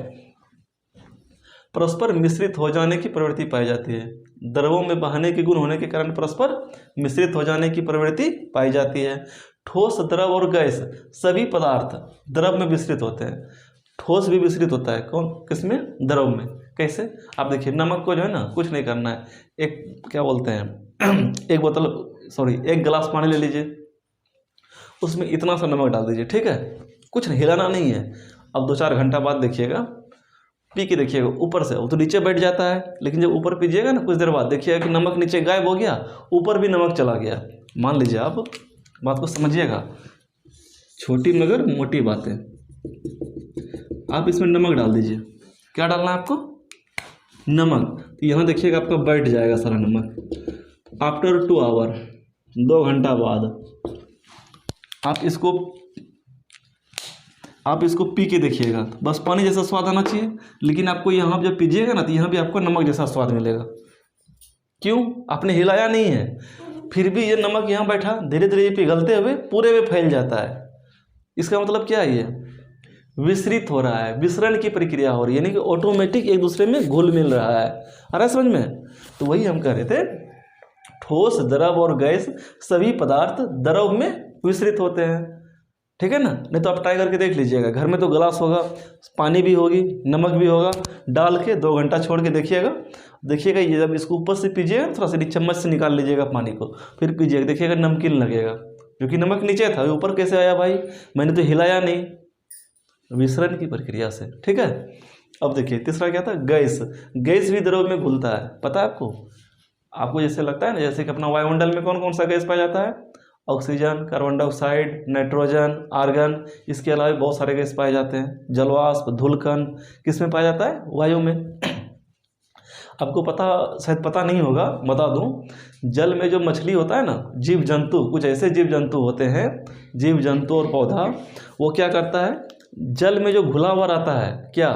परस्पर मिश्रित हो जाने की प्रवृत्ति पाई जाती है। द्रवों में बहने के गुण होने के कारण परस्पर मिश्रित हो जाने की प्रवृत्ति पाई जाती है। ठोस, द्रव और गैस सभी पदार्थ द्रव में विस्तृत होते हैं। ठोस भी विस्तृत होता है, कौन? किसमें? द्रव में। कैसे? आप देखिए, नमक को जो है ना कुछ नहीं करना है, एक क्या बोलते हैं एक गिलास पानी ले लीजिए, उसमें इतना सा नमक डाल दीजिए। ठीक है, कुछ नहीं, हिलाना नहीं है। अब 2-4 घंटा बाद देखिएगा, पी के देखिएगा, ऊपर से वो तो नीचे बैठ जाता है, लेकिन जब ऊपर पीजिएगा ना कुछ देर बाद देखिएगा कि नमक नीचे गायब हो गया, ऊपर भी नमक चला गया। मान लीजिए, आप बात को समझिएगा, छोटी मगर मोटी बातें। आप इसमें नमक डाल दीजिए। क्या डालना है आपको? नमक। तो यहाँ देखिएगा आपका बैठ जाएगा सारा नमक। आफ्टर 2 आवर, 2 घंटा बाद आप इसको पी के देखिएगा, बस पानी जैसा स्वाद आना चाहिए, लेकिन आपको यहाँ जब पीजिएगा ना तो यहाँ भी आपको नमक जैसा स्वाद मिलेगा। क्यों? आपने हिलाया नहीं है, फिर भी ये नमक यहाँ बैठा, धीरे धीरे ये पिघलते हुए पूरे में फैल जाता है। इसका मतलब क्या है? ये विसरित हो रहा है, विसरण की प्रक्रिया हो रही है, यानी कि ऑटोमेटिक एक दूसरे में घुल मिल रहा है। आ रहा है समझ में? तो वही हम कह रहे थे, ठोस, द्रव और गैस सभी पदार्थ द्रव में विसरित होते हैं। ठीक है ना? नहीं तो आप ट्राई करके देख लीजिएगा, घर में तो गिलास होगा, पानी भी होगी, नमक भी होगा, डाल के 2 घंटा छोड़ के देखिएगा ये जब इसको ऊपर से पीजिएगा, थोड़ा सा चम्मच से निकाल लीजिएगा पानी को, फिर पीजिएगा, देखिएगा नमकीन लगेगा, क्योंकि नमक नीचे था, ऊपर कैसे आया भाई? मैंने तो हिलाया नहीं, विसरण की प्रक्रिया से। ठीक है, अब देखिए तीसरा क्या था? गैस। गैस भी द्रव में घुलता है, पता है आपको जैसे लगता है ना, जैसे कि अपना वायुमंडल में कौन कौन सा गैस पाया जाता है? Oxygen, carbon dioxide, nitrogen, argon, इसके अलावा बहुत सारे गैस पाए जाते हैं। जलवाष्प, धूलकण किस में पाया जाता है? वायु में। आपको शायद पता नहीं होगा, बता दूं, जल में जो मछली होता है ना, जीव जंतु, कुछ ऐसे जीव जंतु होते हैं, जीव जंतु और पौधा, वो क्या करता है? जल में जो घुला हुआ रहता है, क्या?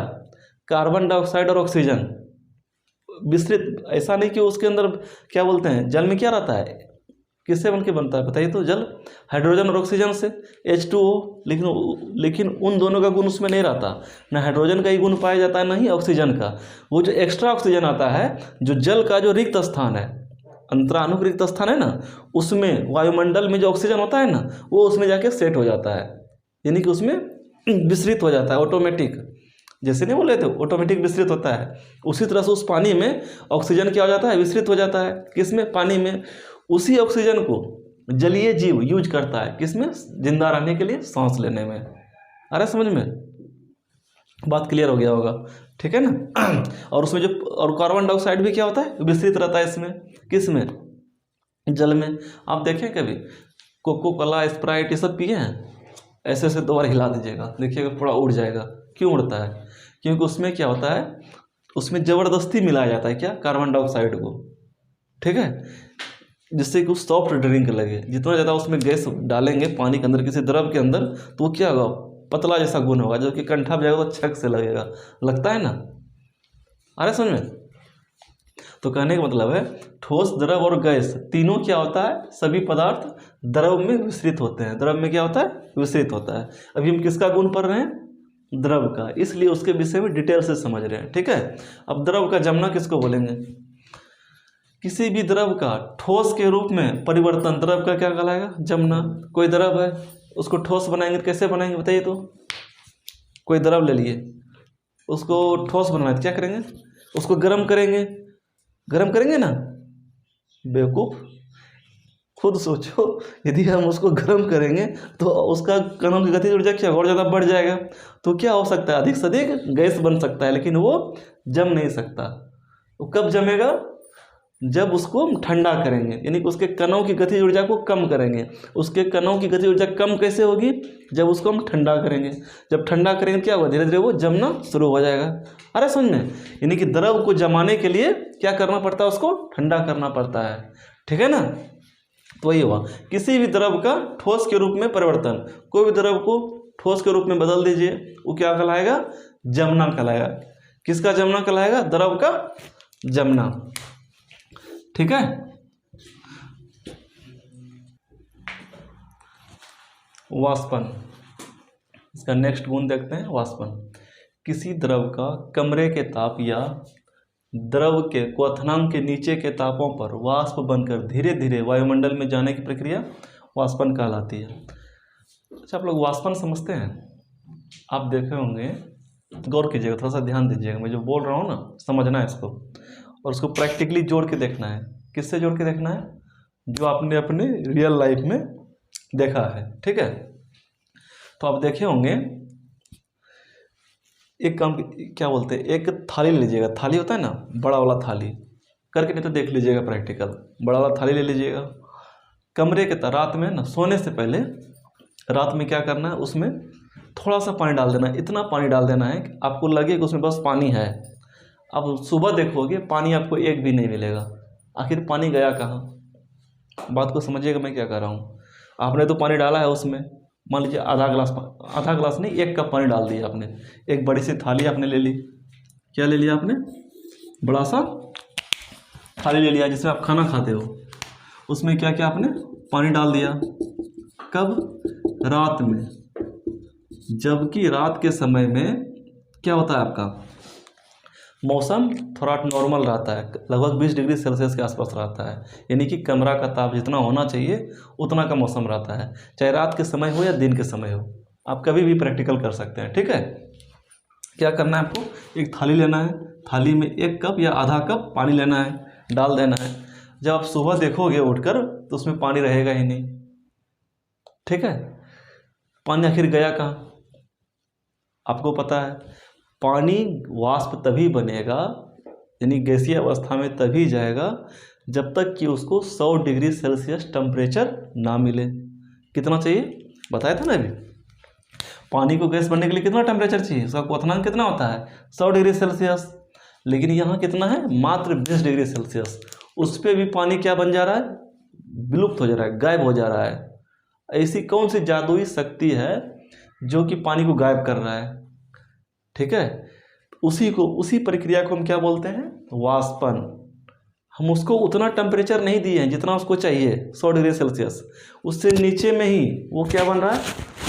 कार्बन डाइऑक्साइड और ऑक्सीजन विस्तृत, ऐसा नहीं कि उसके अंदर क्या बोलते हैं, जल में क्या रहता है, किससे बन के बनता है बताइए तो? जल हाइड्रोजन और ऑक्सीजन से, H2O। लेकिन उन दोनों का गुण उसमें नहीं रहता, ना हाइड्रोजन का ही गुण पाया जाता है, ना ही ऑक्सीजन का। वो जो एक्स्ट्रा ऑक्सीजन आता है, जो जल का जो रिक्त स्थान है, अंतराणु रिक्त स्थान है ना, उसमें वायुमंडल में जो ऑक्सीजन होता है ना, वो उसमें जाके सेट हो जाता है, यानी कि उसमें विस्तृत हो जाता है ऑटोमेटिक। जैसे नहीं बोल रहे थे ऑटोमेटिक विस्तृत होता है, उसी तरह से उस पानी में ऑक्सीजन क्या हो जाता है? विस्तृत हो जाता है। किसमें? पानी में। उसी ऑक्सीजन को जलीय जीव यूज करता है, किसमें? जिंदा रहने के लिए, सांस लेने में। अरे समझ में, बात क्लियर हो गया होगा। ठीक है ना? और उसमें जो कार्बन डाइऑक्साइड भी क्या होता है? विस्तृत रहता है इसमें, किसमें? जल में। आप देखें कभी कोको कोला, स्प्राइट, ये सब पिए हैं? ऐसे ऐसे 2 बार हिला दीजिएगा, देखिएगा पूरा उड़ जाएगा। क्यों उड़ता है? क्योंकि उसमें क्या होता है, उसमें ज़बरदस्ती मिलाया जाता है, क्या? कार्बन डाइऑक्साइड को। ठीक है, जिससे कि उस सॉफ्ट ड्रिंक लगे। जितना ज़्यादा उसमें गैस डालेंगे पानी के अंदर, किसी द्रव के अंदर, तो वो क्या होगा? पतला जैसा गुण होगा, जो कि कंठा जाएगा तो छक से लगेगा, लगता है ना? अरे समझ में? तो कहने का मतलब है, ठोस, द्रव और गैस तीनों क्या होता है? सभी पदार्थ द्रव में विस्तृत होते हैं। द्रव में क्या होता है? विस्तृत होता है। अभी हम किसका गुण पढ़ रहे हैं? द्रव का, इसलिए उसके विषय में डिटेल से समझ रहे हैं, ठीक है। अब द्रव का जमना किसको बोलेंगे? किसी भी द्रव का ठोस के रूप में परिवर्तन द्रव का क्या कहलाएगा? जमना। कोई द्रव है उसको ठोस बनाएंगे तो कैसे बनाएंगे बताइए तो? कोई द्रव ले लिए, उसको ठोस बनाना है तो क्या करेंगे? उसको गर्म करेंगे, गर्म करेंगे ना? बेवकूफ़, खुद सोचो, यदि हम उसको गर्म करेंगे तो उसका कणों की गतिज ऊर्जा क्या और ज़्यादा बढ़ जाएगा, तो क्या हो सकता है? अधिक से अधिक गैस बन सकता है, लेकिन वो जम नहीं सकता। वो कब जमेगा? जब उसको हम ठंडा करेंगे, यानी कि उसके कणों की गतिज ऊर्जा को कम करेंगे। उसके कणों की गतिज ऊर्जा कम कैसे होगी? जब उसको हम ठंडा करेंगे। जब ठंडा करेंगे क्या होगा? धीरे धीरे वो जमना शुरू हो जाएगा। अरे समझ में, यानी कि द्रव को जमाने के लिए क्या करना पड़ता है? उसको ठंडा करना पड़ता है, ठीक है ना। तो वही हुआ, किसी भी द्रव का ठोस के रूप में परिवर्तन। कोई भी द्रव को ठोस के रूप में बदल दीजिए, वो क्या कहलाएगा? जमना कहलाएगा। किसका जमना कहलाएगा? द्रव का जमना, ठीक है। वाष्पन, इसका नेक्स्ट गुण देखते हैं, वाष्पन। किसी द्रव का कमरे के ताप या द्रव के क्वथनांक के नीचे के तापों पर वाष्प बनकर धीरे धीरे वायुमंडल में जाने की प्रक्रिया वाष्पन कहलाती है। अच्छा, आप लोग वाष्पन समझते हैं? आप देखे होंगे, गौर कीजिएगा, थोड़ा सा ध्यान दीजिएगा, मैं जो बोल रहा हूँ ना, समझना है इसको, और उसको प्रैक्टिकली जोड़ के देखना है। किससे जोड़ के देखना है? जो आपने अपने रियल लाइफ में देखा है, ठीक है। तो आप देखे होंगे, एक काम क्या बोलते हैं, एक थाली ले लीजिएगा, थाली होता है ना, बड़ा वाला थाली, करके नहीं तो देख लीजिएगा प्रैक्टिकल। बड़ा वाला थाली ले लीजिएगा, कमरे के रात में ना सोने से पहले रात में क्या करना है, उसमें थोड़ा सा पानी डाल देना है। इतना पानी डाल देना है कि आपको लगे कि उसमें बस पानी है। अब सुबह देखोगे पानी आपको एक भी नहीं मिलेगा। आखिर पानी गया कहाँ? बात को समझिएगा मैं क्या कर रहा हूँ। आपने तो पानी डाला है उसमें, मान लीजिए आधा गिलास नहीं, 1 कप पानी डाल दिया आपने। एक बड़ी सी थाली आपने ले ली, क्या ले लिया आपने? बड़ा सा थाली ले लिया जिसमें आप खाना खाते हो। उसमें क्या क्या आपने पानी डाल दिया। कब? रात में। जबकि रात के समय में क्या होता है, आपका मौसम थोड़ा नॉर्मल रहता है, लगभग 20 डिग्री सेल्सियस के आसपास रहता है। यानी कि कमरा का ताप जितना होना चाहिए उतना का मौसम रहता है, चाहे रात के समय हो या दिन के समय हो। आप कभी भी प्रैक्टिकल कर सकते हैं, ठीक है। क्या करना है आपको? एक थाली लेना है, थाली में 1 कप या आधा कप पानी लेना है, डाल देना है। जब आप सुबह देखोगे उठकर तो उसमें पानी रहेगा ही नहीं, ठीक है। पानी आखिर गया कहाँ? आपको पता है, पानी वाष्प तभी बनेगा, यानी गैसीय अवस्था में तभी जाएगा जब तक कि उसको 100 डिग्री सेल्सियस टेम्परेचर ना मिले। कितना चाहिए बताया था ना अभी? पानी को गैस बनने के लिए कितना टेम्परेचर चाहिए? उसका क्वथनांक कितना होता है? 100 डिग्री सेल्सियस। लेकिन यहाँ कितना है? मात्र 20 डिग्री सेल्सियस। उस पर भी पानी क्या बन जा रहा है? विलुप्त हो जा रहा है, गायब हो जा रहा है। ऐसी कौन सी जादुई शक्ति है जो कि पानी को गायब कर रहा है, ठीक है। उसी प्रक्रिया को हम क्या बोलते हैं? वाष्पन। हम उसको उतना टेम्परेचर नहीं दिए हैं जितना उसको चाहिए, 100 डिग्री सेल्सियस। उससे नीचे में ही वो क्या बन रहा है?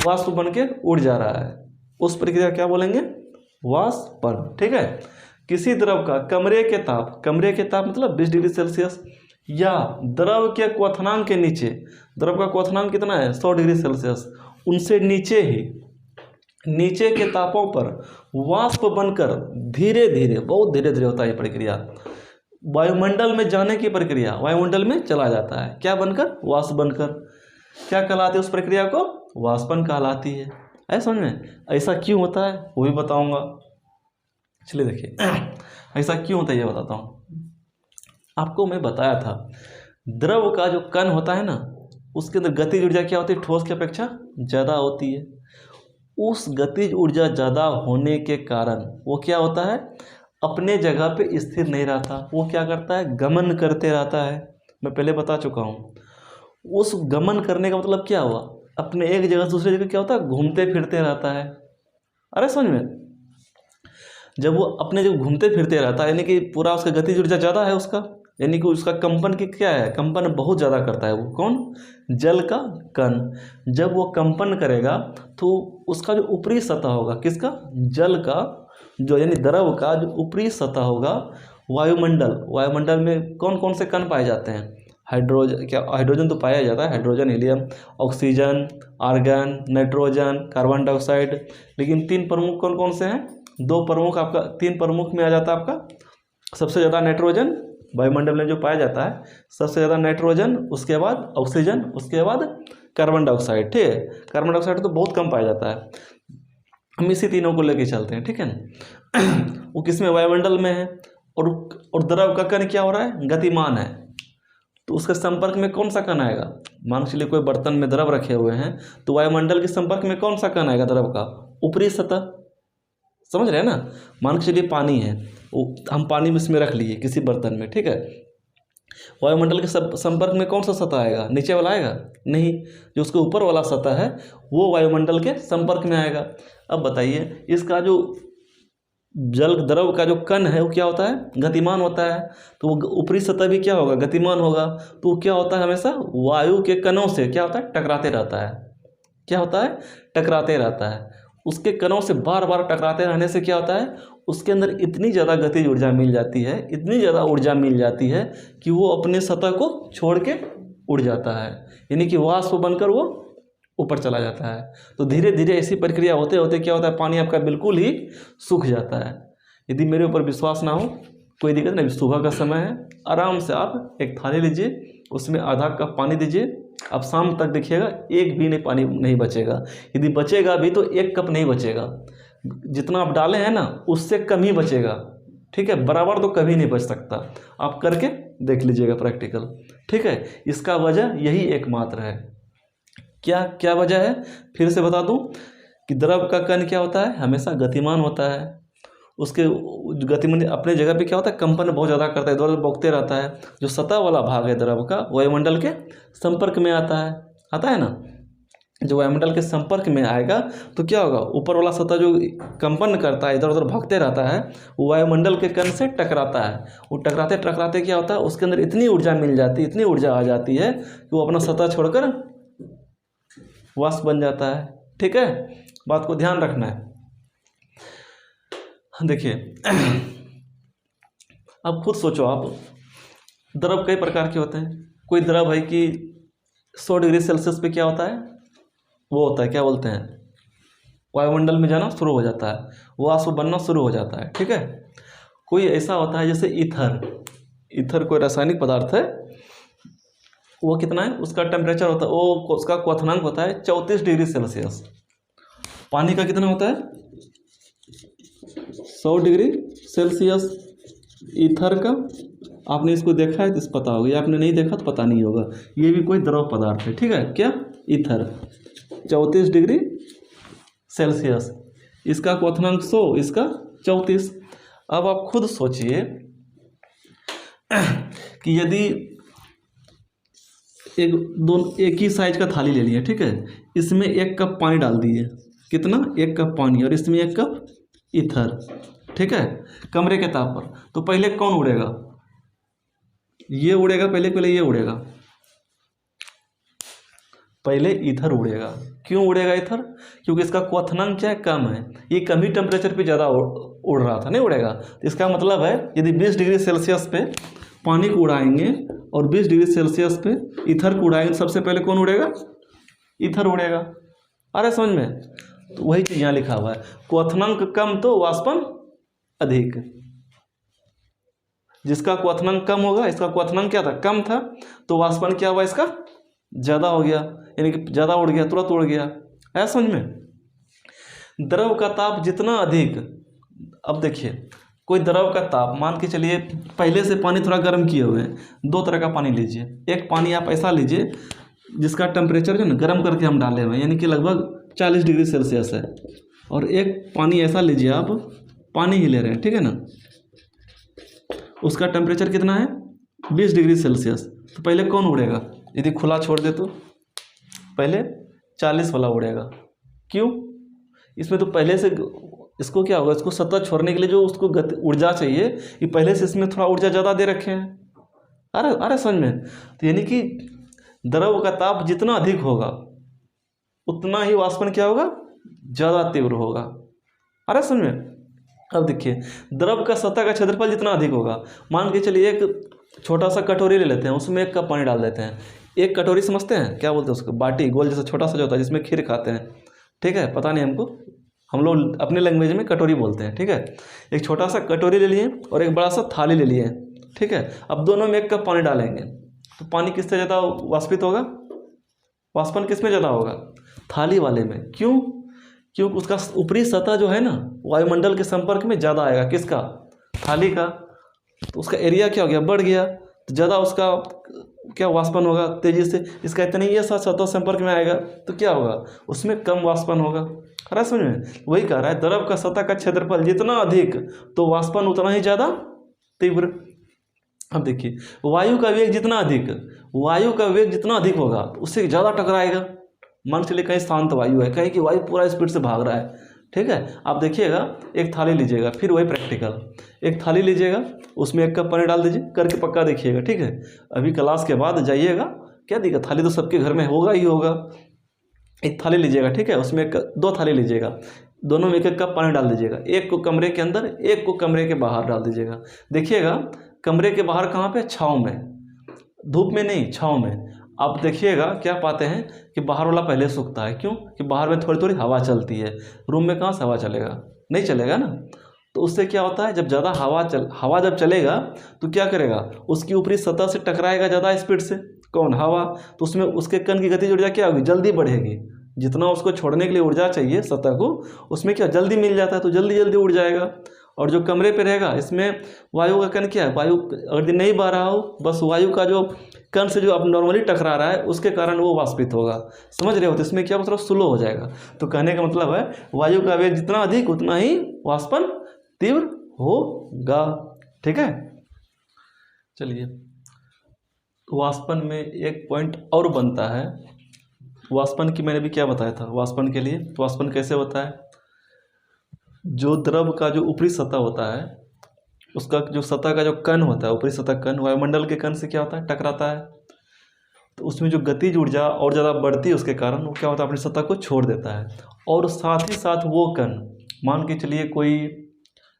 वाष्प बन के उड़ जा रहा है। उस प्रक्रिया क्या बोलेंगे? वाष्पन, ठीक है। किसी द्रव का कमरे के ताप मतलब 20 डिग्री सेल्सियस या द्रव के क्वथनांक के नीचे, द्रव का क्वथनांक कितना है? 100 डिग्री सेल्सियस, उनसे नीचे ही नीचे के तापों पर वाष्प बनकर धीरे धीरे, बहुत धीरे धीरे होता है ये प्रक्रिया, वायुमंडल में जाने की प्रक्रिया, वायुमंडल में चला जाता है। क्या बनकर? वाष्प बनकर। क्या कहलाती है उस प्रक्रिया को? वाष्पन कहलाती है। ऐसा समझ में? ऐसा क्यों होता है वो भी बताऊंगा। चलिए देखिए, ऐसा क्यों होता है ये बताता हूँ आपको। मैं बताया था द्रव का जो कण होता है ना, उसके अंदर गतिज ऊर्जा क्या होती है? ठोस की अपेक्षा ज़्यादा होती है। उस गतिज ऊर्जा ज़्यादा होने के कारण वो क्या होता है? अपने जगह पे स्थिर नहीं रहता, वो क्या करता है? गमन करते रहता है। मैं पहले बता चुका हूँ। उस गमन करने का मतलब क्या हुआ? अपने एक जगह से दूसरी जगह क्या होता है? घूमते फिरते रहता है। अरे समझ में? जब वो अपने जगह घूमते फिरते रहता है, यानी कि पूरा उसका गतिज ऊर्जा ज़्यादा है उसका, यानी कि उसका कंपन की क्या है, कंपन बहुत ज़्यादा करता है वो कौन, जल का कण। जब वो कंपन करेगा तो उसका जो ऊपरी सतह होगा, किसका, जल का, जो यानी द्रव का जो ऊपरी सतह होगा, वायुमंडल में कौन कौन से कण पाए जाते हैं, हाइड्रोजन तो पाया जाता है, hydrogen, helium, oxygen, argon, nitrogen, carbon dioxide. लेकिन 3 प्रमुख कौन कौन से हैं, 2 प्रमुख आपका, 3 प्रमुख में आ जाता है आपका सबसे ज़्यादा नाइट्रोजन, वायुमंडल में जो पाया जाता है सबसे ज़्यादा नाइट्रोजन, उसके बाद ऑक्सीजन, उसके बाद कार्बन डाइऑक्साइड। ठीक है, कार्बन डाइऑक्साइड तो बहुत कम पाया जाता है, हम इसी तीनों को लेके चलते हैं। ठीक है ना। वो किसमें, वायुमंडल में है। और द्रव का कण क्या हो रहा है, गतिमान है, तो उसके संपर्क में कौन सा कण आएगा, मान के चलिए कोई बर्तन में द्रव रखे हुए हैं, तो वायुमंडल के संपर्क में कौन सा कण आएगा द्रव का, ऊपरी सतह, समझ रहे हैं ना। मान के चलिए पानी है, हम पानी में इसमें रख लिए किसी बर्तन में, ठीक है, वायुमंडल के संपर्क में कौन सा सतह आएगा, नीचे वाला आएगा, नहीं, जो उसके ऊपर वाला सतह है वो वायुमंडल के संपर्क में आएगा। अब बताइए, इसका जो जल द्रव का जो कण है वो क्या होता है, गतिमान होता है, तो वो ऊपरी सतह भी क्या होगा, गतिमान होगा, तो वो क्या होता है, हमेशा वायु के कणों से क्या होता है, टकराते रहता है। क्या होता है, टकराते रहता है। उसके कणों से बार बार टकराते रहने से क्या होता है, उसके अंदर इतनी ज़्यादा गतिज ऊर्जा मिल जाती है, इतनी ज़्यादा ऊर्जा मिल जाती है कि वो अपने सतह को छोड़ के उड़ जाता है, यानी कि वाष्प बनकर वो ऊपर चला जाता है। तो धीरे धीरे ऐसी प्रक्रिया होते होते क्या होता है, पानी आपका बिल्कुल ही सूख जाता है। यदि मेरे ऊपर विश्वास ना हो, कोई दिक्कत नहीं, सुबह का समय है, आराम से आप एक थाली लीजिए, उसमें आधा कप पानी दीजिए, अब शाम तक देखिएगा एक भी नहीं पानी नहीं बचेगा। यदि बचेगा भी तो 1 कप नहीं बचेगा, जितना आप डाले हैं ना उससे कम ही बचेगा। ठीक है, बराबर तो कभी नहीं बच सकता, आप करके देख लीजिएगा प्रैक्टिकल। ठीक है, इसका वजह यही एकमात्र है। क्या क्या वजह है, फिर से बता दूं कि द्रव का कण क्या होता है, हमेशा गतिमान होता है। उसके गतिमान अपने जगह पे क्या होता है, कंपन बहुत ज़्यादा करता है, इधर उधर बौखते रहता है। जो सतह वाला भाग है द्रव का, वायुमंडल के संपर्क में आता है ना। जो वायुमंडल के संपर्क में आएगा तो क्या होगा, ऊपर वाला सतह जो कंपन करता है, इधर उधर भागते रहता है, वो वायुमंडल के कण से टकराता है। वो टकराते टकराते क्या होता है, उसके अंदर इतनी ऊर्जा मिल जाती है, इतनी ऊर्जा आ जाती है कि वो अपना सतह छोड़कर वाष्प बन जाता है। ठीक है, बात को ध्यान रखना है। देखिए, अब खुद सोचो आप, द्रव कई प्रकार के होते हैं। कोई द्रव है कि 100 डिग्री सेल्सियस पे क्या होता है, वो होता है, क्या बोलते हैं, वायुमंडल में जाना शुरू हो जाता है, वाष्प बनना शुरू हो जाता है। ठीक है, कोई ऐसा होता है जैसे ईथर कोई रासायनिक पदार्थ है, वो कितना है, उसका टेम्परेचर होता है, वो उसका क्वथनांक होता है 34 डिग्री सेल्सियस। पानी का कितना होता है, 100 डिग्री सेल्सियस। ईथर का आपने इसको देखा है तो इस पता होगा, या आपने नहीं देखा तो पता नहीं होगा, ये भी कोई द्रव पदार्थ है। ठीक है, क्या, ईथर 34 डिग्री सेल्सियस, इसका क्वथनांक 100, इसका 34। अब आप खुद सोचिए कि यदि एक ही साइज का थाली ले लिए, ठीक है, इसमें 1 कप पानी डाल दिए, कितना, 1 कप पानी, और इसमें 1 कप ईथर, ठीक है, कमरे के ताप पर, तो पहले कौन उड़ेगा, ये उड़ेगा पहले ये उड़ेगा, पहले ईथर उड़ेगा। क्यों उड़ेगा ईथर, क्योंकि इसका क्वथनांक क्या है, कम है, ये कम ही टेम्परेचर पे ज़्यादा उड़ रहा था, नहीं उड़ेगा। तो इसका मतलब है यदि 20 डिग्री सेल्सियस पे पानी को उड़ाएंगे और 20 डिग्री सेल्सियस पे ईथर को उड़ाएंगे, सबसे पहले कौन उड़ेगा, ईथर उड़ेगा। अरे समझ में, तो वही चीज़ यहाँ लिखा हुआ है, क्वथनांक कम तो वाष्पन अधिक। जिसका क्वथनांक कम होगा, इसका क्वथनांक क्या था, कम था, तो वाष्पन क्या हुआ, इसका ज़्यादा हो गया, यानी कि ज़्यादा उड़ गया, तुरंत उड़ गया। है समझ में। द्रव का ताप जितना अधिक, अब देखिए कोई द्रव का ताप, मान के चलिए पहले से पानी थोड़ा गर्म किए हुए हैं, 2 तरह का पानी लीजिए। एक पानी आप ऐसा लीजिए जिसका टेम्परेचर जो ना गर्म करके हम डाले हुए हैं, यानी कि लगभग 40 डिग्री सेल्सियस है, और एक पानी ऐसा लीजिए आप पानी ही ले रहे हैं, ठीक है ना, उसका टेम्परेचर कितना है, 20 डिग्री सेल्सियस। तो पहले कौन उड़ेगा, यदि खुला छोड़ दे तो पहले 40 वाला उड़ेगा। क्यों, इसमें तो पहले से इसको क्या होगा, इसको सतह छोड़ने के लिए जो उसको ऊर्जा चाहिए, ये पहले से इसमें थोड़ा ऊर्जा ज़्यादा दे रखे हैं, अरे अरे समझ में, तो यानी कि द्रव का ताप जितना अधिक होगा उतना ही वाष्पन क्या होगा, ज़्यादा तीव्र होगा। अरे समझ में। अब देखिए, द्रव का सतह का क्षेत्रफल जितना अधिक होगा, मान के चलिए एक छोटा सा कटोरी ले लेते हैं, उसमें 1 कप पानी डाल देते हैं। एक कटोरी समझते हैं क्या बोलते हैं उसको, बाटी, गोल जैसा छोटा सा जो होता है जिसमें खीर खाते हैं, ठीक है, पता नहीं हमको, हम लोग अपने लैंग्वेज में कटोरी बोलते हैं, ठीक है। एक छोटा सा कटोरी ले लिए और एक बड़ा सा थाली ले लिए, ठीक है। अब दोनों में 1 कप पानी डालेंगे तो पानी किससे ज़्यादा वाष्पित होगा, वाष्पन किस में ज़्यादा होगा, थाली वाले में। क्यों, क्योंकि उसका ऊपरी सतह जो है ना वायुमंडल के संपर्क में ज़्यादा आएगा, किसका, थाली का, तो उसका एरिया क्या हो गया, बढ़ गया, तो ज़्यादा उसका क्या वाष्पन होगा तेजी से। इसका इतना ही साथ सतह संपर्क में आएगा तो क्या होगा, उसमें कम वाष्पन होगा। अरे समझ में, वही कह रहा है, द्रव का सतह का क्षेत्रफल जितना अधिक तो वाष्पन उतना ही ज़्यादा तीव्र। अब देखिए, वायु का वेग जितना अधिक, वायु का वेग जितना अधिक होगा उससे ज़्यादा टकराएगा। मान चलिए कहीं शांत वायु है, कहीं कि वायु पूरा स्पीड से भाग रहा है, ठीक है। आप देखिएगा, एक थाली लीजिएगा, फिर वही प्रैक्टिकल, एक थाली लीजिएगा, उसमें 1 कप पानी डाल दीजिए, करके पक्का देखिएगा, ठीक है। अभी क्लास के बाद जाइएगा, क्या दिक्कत, थाली तो सबके घर में होगा ही होगा। एक थाली लीजिएगा, ठीक है, उसमें 2 थाली लीजिएगा, दोनों में 1 कप पानी डाल दीजिएगा, एक को कमरे के अंदर, एक को कमरे के बाहर डाल दीजिएगा। देखिएगा कमरे के बाहर कहाँ पे, छाँव में, धूप में नहीं, छाँव में। आप देखिएगा क्या पाते हैं कि बाहर वाला पहले सूखता है। क्यों, कि बाहर में थोड़ी थोड़ी हवा चलती है, रूम में कहाँ से हवा चलेगा, नहीं चलेगा ना। तो उससे क्या होता है, जब ज़्यादा हवा जब चलेगा तो क्या करेगा, उसकी ऊपरी सतह से टकराएगा ज़्यादा स्पीड से, कौन, हवा। तो उसमें उसके कण की गतिज ऊर्जा क्या होगी, जल्दी बढ़ेगी। जितना उसको छोड़ने के लिए ऊर्जा चाहिए सतह को, उसमें क्या जल्दी मिल जाता है, तो जल्दी जल्दी उड़ जाएगा। और जो कमरे पे रहेगा, इसमें वायु का कण क्या है, वायु अगर नहीं बह रहा हो, बस वायु का जो कण से जो अब नॉर्मली टकरा रहा है उसके कारण वो वाष्पित होगा। समझ रहे हो, तो इसमें क्या मतलब स्लो हो जाएगा। तो कहने का मतलब है, वायु का वेग जितना अधिक उतना ही वाष्पन तीव्र होगा, ठीक है। चलिए, वाष्पन में एक पॉइंट और बनता है, वाष्पन की मैंने भी क्या बताया था, वाष्पन के लिए तो वाष्पन कैसे होता है, जो द्रव का जो ऊपरी सतह होता है, उसका जो सतह का जो कण होता है, ऊपरी सतह कण वायुमंडल के कण से क्या होता है, टकराता है। तो उसमें जो गतिज ऊर्जा और ज़्यादा बढ़ती है, उसके कारण वो क्या होता है, अपनी सतह को छोड़ देता है। और साथ ही साथ वो कण, मान के चलिए कोई,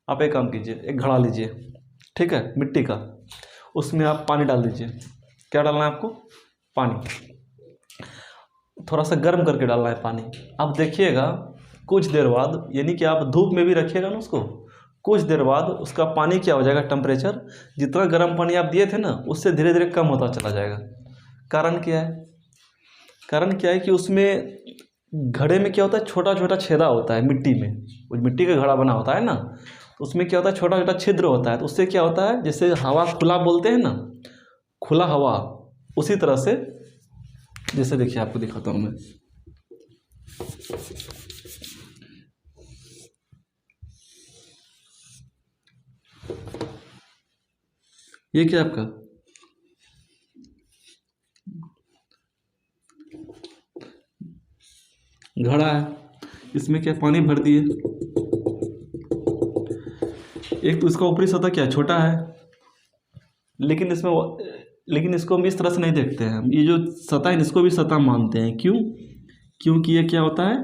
आप एक काम कीजिए, एक घड़ा लीजिए, ठीक है, मिट्टी का, उसमें आप पानी डाल दीजिए। क्या डालना है आपको, पानी, थोड़ा सा गर्म करके डालना है पानी। आप देखिएगा कुछ देर बाद, यानी कि आप धूप में भी रखिएगा ना उसको, कुछ देर बाद उसका पानी क्या हो जाएगा, टेम्परेचर जितना गर्म पानी आप दिए थे ना उससे धीरे धीरे कम होता चला जाएगा। कारण क्या है, कारण क्या है कि उसमें घड़े में क्या होता है, छोटा छोटा छेदा होता है मिट्टी में, वो मिट्टी का घड़ा बना होता है ना, तो उसमें क्या होता है, छोटा छोटा छिद्र होता है। तो उससे क्या होता है, जैसे हवा खुला बोलते हैं ना, खुला हवा, उसी तरह से, जैसे देखिए आपको दिखाता हूँ मैं, ये क्या आपका घड़ा है, इसमें क्या पानी भर दिए। एक तो इसका ऊपरी सतह क्या छोटा है, लेकिन इसको हम इस तरह से नहीं देखते हैं, ये जो सतह है इसको भी सतह मानते हैं। क्यों, क्योंकि ये क्या होता है,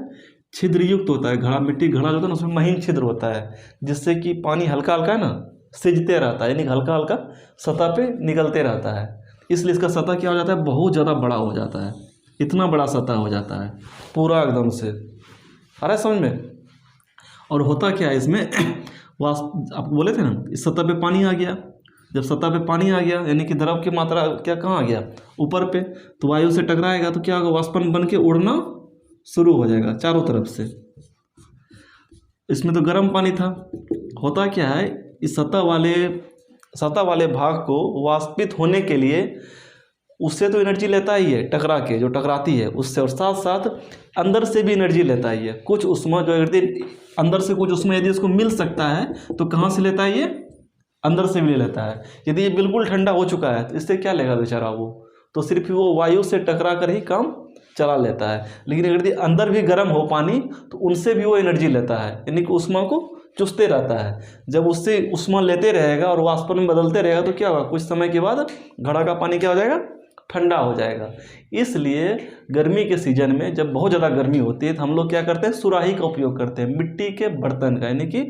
छिद्र युक्त होता है घड़ा, मिट्टी घड़ा जो होता है ना उसमें महीन छिद्र होता है, जिससे कि पानी हल्का हल्का ना सिजते रहता है, यानी हल्का हल्का सतह पे निकलते रहता है। इसलिए इसका सतह क्या हो जाता है, बहुत ज़्यादा बड़ा हो जाता है, इतना बड़ा सतह हो जाता है पूरा एकदम से। अरे समझ में। और होता क्या है इसमें, आप बोले थे ना, इस सतह पे पानी आ गया, जब सतह पे पानी आ गया यानी कि द्रव की मात्रा क्या कहाँ आ गया, ऊपर पे, तो वायु से टकराएगा तो क्या होगा, वाष्पन बन के उड़ना शुरू हो जाएगा चारों तरफ से। इसमें तो गर्म पानी था। होता क्या है, इस सतह वाले भाग को वाष्पित होने के लिए उससे तो एनर्जी लेता ही है, टकरा के जो टकराती है उससे, और साथ साथ अंदर से भी एनर्जी लेता ही है। कुछ उष्मा जो यदि अंदर से कुछ उष्मा यदि उसको मिल सकता है तो कहाँ से लेता है, ये अंदर से भी ले लेता है। यदि ये बिल्कुल ठंडा हो चुका है तो इससे क्या लेगा बेचारा, वो तो सिर्फ वो वायु से टकरा कर ही काम चला लेता है। लेकिन अगर यदि अंदर भी गर्म हो पानी तो उनसे भी वो एनर्जी लेता है, यानी कि ऊष्मा को चूसते रहता है। जब उससे ऊष्मा लेते रहेगा और वाष्पन में बदलते रहेगा तो क्या होगा, कुछ समय के बाद घड़ा का पानी क्या हो जाएगा, ठंडा हो जाएगा। इसलिए गर्मी के सीजन में जब बहुत ज़्यादा गर्मी होती है तो हम लोग क्या करते हैं, सुराही का उपयोग करते हैं, मिट्टी के बर्तन का, यानी कि